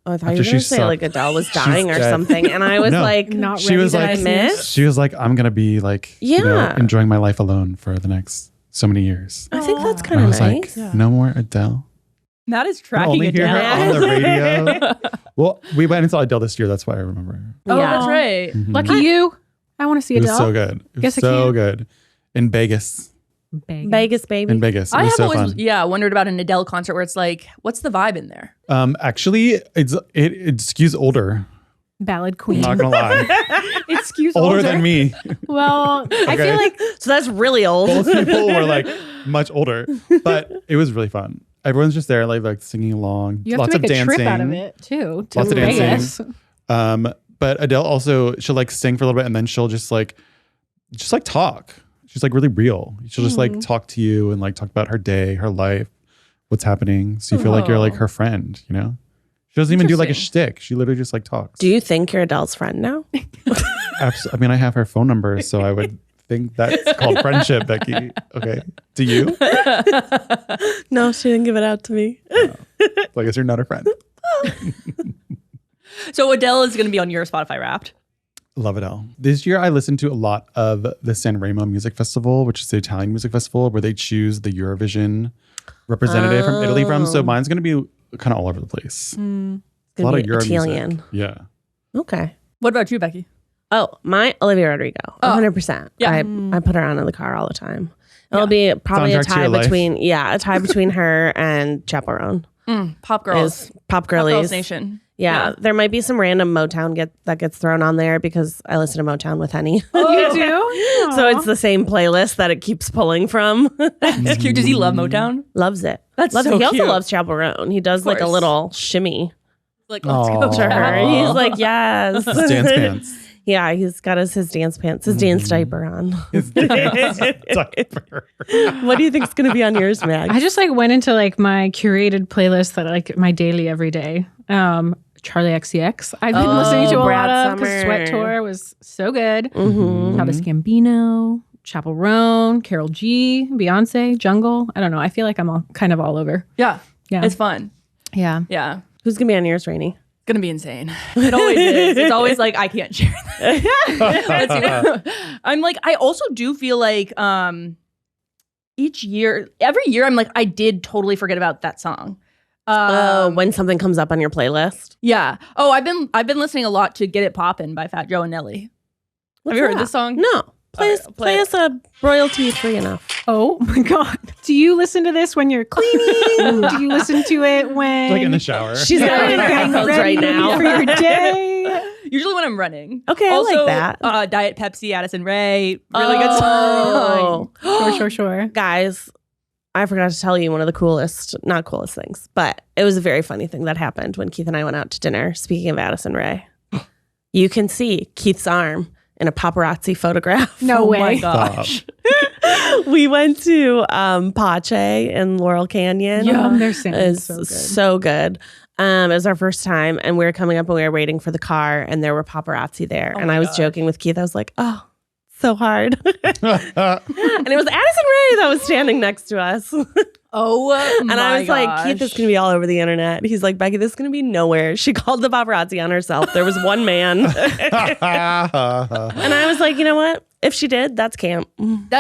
Oh, I thought After you were she going to say sucked. like Adele was dying or dead. something. And I was No. like, Not She ready was to like- miss. She was like, I'm going to be like, you know, Yeah. enjoying my life alone for the next so many years. I think that's And kind I of was nice. like, no more Adele. Matt is I tracking only hear her Adele. on the radio. Well, we went and saw Adele this year. That's why I remember her. Oh, Yeah. that's right. Mhm. Lucky you. I want to see It was Adele. so good. It was Guess I so can. good. In Vegas. Vegas, baby. In Vegas. It I was have so always fun. wondered about an Adele concert where it's like, what's the vibe in there? Actually, it skews older. Ballad I'm queen. not gonna lie. It skews Older than me. Well, I Okay. feel like So that's really old. Both people were like much older, but it was really fun. Everyone's just there, like singing along. you have Lots to make of a dancing. trip out of it too. To Lots of Vegas. dancing. But Adele also, she'll like sing for a little bit and then she'll just like talk. She's like really real. She'll just like talk to you and like talk about her day, her life, what's happening. So you feel like you're like her friend, you know? She doesn't even do like a Interesting. shtick. She literally just like talks. Do you think you're Adele's friend now? I mean, I have her phone number, so I would think that's called friendship, Becky. Okay. Do you? No, she didn't give it out to me. So I guess you're not her friend. So Adele is going to be on your Spotify Wrapped. Love Adele. This year, I listened to a lot of the Sanremo Music Festival, which is the Italian music festival where they choose the Eurovision representative from Italy from. So mine's going to be kind of all over the place. A lot of Euro Italian. music. Yeah. Okay. What about you, Becky? Oh, my Olivia Rodrigo. 100%. Yeah. I put her on in the car all the time. It'll be probably a Soundtrack to tie your life. between her and Chaperone. Pop Girls. Is Pop Pop Girlies. Girls Nation. Yeah, there might be some random Motown that gets thrown on there because I listen to Motown with Henny. You do? So it's the same playlist that it keeps pulling from. That's cute. Does he love Motown? Loves it. That's loves so it. He also cute. loves Chaperone. He does like a course. little shimmy Like, let's go. Aw. to her. Aw. He's like, yes. Dance pants. Yeah, he's got his dance pants, his dance diaper on. His dance diaper. What do you think's going to be on yours, Mag? I just like went into like my curated playlist that like my daily every day. Charlie XCX. I've been listening to a Brad lot of because Summer. Sweat Tour was so good. Mhm. Childish Gambino, Chaperone, Carol G, Beyonce, Jungle. I don't know. I feel like I'm kind of all over. Yeah. Yeah. It's fun. Yeah. Yeah. Who's going to be on yours, Rainie? It's going to be insane. It always is. It's always like, I can't share that. I'm like, I also do feel like every year, I'm like, I did totally forget about that song. When something comes up on your playlist. Yeah. Oh, I've been listening a lot to "Get It Poppin'" by Fat Joe and Nelly. What's Have you heard that? this song? No. Play Alright, us, I'll play play us a royalty free enough. Oh my God. Do you listen to this when you're cleaning? Do you listen to it when Like in the shower. She's you're got getting headphones ready right now. for your day? Usually when I'm running. Okay, also, I like that. Diet Pepsi, Addison Rae, really good song. Sure. Guys, I forgot to tell you one of the not coolest things, but it was a very funny thing that happened when Keith and I went out to dinner. Speaking of Addison Rae, you can see Keith's arm in a paparazzi photograph. No way. Oh my gosh. We went to Pache in Laurel Canyon. They're singing It's so good. so good. It was our first time, and we were coming up and we were waiting for the car, and there were paparazzi there. and my I was God. joking with Keith. I was like, oh, so hard. And it was Addison Rae that was standing next to us. Oh, And I was like, Keith, this is going to be all over the internet. He's like, Becky, this is going to be nowhere. She called the paparazzi on herself. There was one man. And I was like, you know what? If she did, that's camp.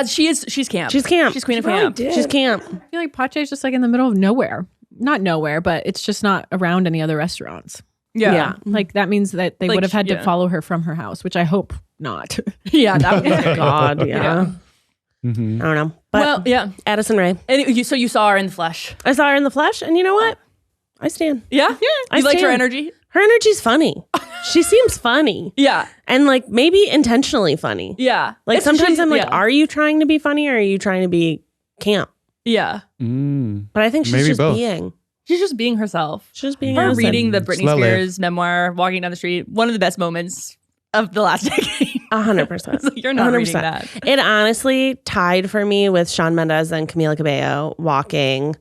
She's camp. She's camp. She's queen of Really camp. did. She's camp. I feel like Pache's just like in the middle of nowhere. Not nowhere, but it's just not around any other restaurants. Yeah. Like that means that they Like, would have had yeah. to follow her from her house, which I hope not. Yeah. That would be Oh, great. God, yeah. Yeah. Mhm. I don't know. But Well, yeah. Addison Rae. And so you saw her in the flesh. I saw her in the flesh, and you know what? I stand. Yeah. I You liked her stand. energy. Her energy's funny. She seems funny. Yeah. And like maybe intentionally funny. Yeah. Like sometimes I'm like, yeah. are you trying to be funny or are you trying to be camp? Yeah. But I think she's Maybe just both. being. She's just being herself. She's just being Her innocent. reading the Britney Slow live. Spears memoir, walking down the street, one of the best moments of the last decade. 100%. So you're not reading that. It honestly tied for me with Shawn Mendes and Camila Cabello walking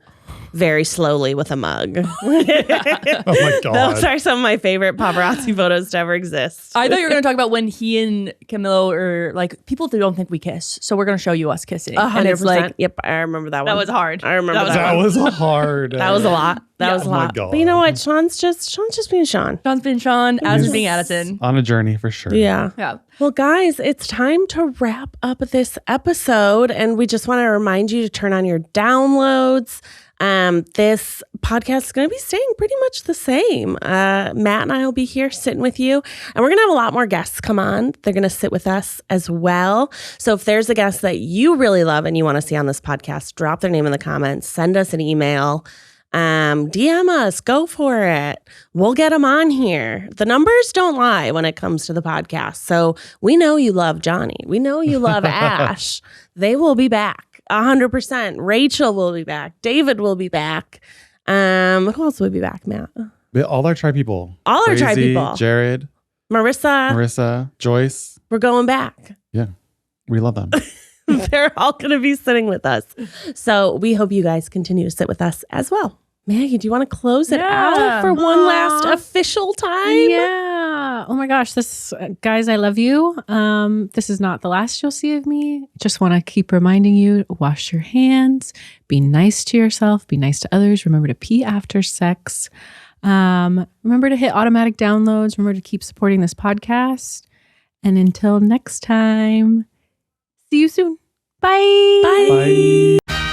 very slowly with a mug. Oh my God. Those are some of my favorite paparazzi photos to ever exist. I thought you were going to talk about when he and Camilo are like, people don't think we kiss, so we're going to show you us kissing. And it's 100%. like, Yep, I remember that one. that was hard. I remember that That one. was hard. That was a lot. That was a Oh my lot. God. But you know what? Sean's just being Sean. Sean's been Sean, Addison's being Addison. On a journey for sure. Yeah. Yeah. Well, guys, it's time to wrap up this episode. And we just want to remind you to turn on your downloads. This podcast is going to be staying pretty much the same. Matt and I will be here sitting with you. And we're going to have a lot more guests come on. They're going to sit with us as well. So if there's a guest that you really love and you want to see on this podcast, drop their name in the comments. Send us an email. DM us, go for it. We'll get them on here. The numbers don't lie when it comes to the podcast. So we know you love Johnny. We know you love Ash. They will be back 100%. Rachel will be back. David will be back. Who else will be back, Matt? All our tri people. All our tri Crazy, people. Jared, Marissa, Joyce. we're going back. Yeah. We love them. They're all going to be sitting with us. So we hope you guys continue to sit with us as well. Maggie, do you want to close it out for one last official time? Yeah. Oh my gosh. Guys, I love you. This is not the last you'll see of me. Just want to keep reminding you, wash your hands, be nice to yourself, be nice to others. Remember to pee after sex. Remember to hit automatic downloads. Remember to keep supporting this podcast. And until next time, see you soon. Bye. Bye. Bye.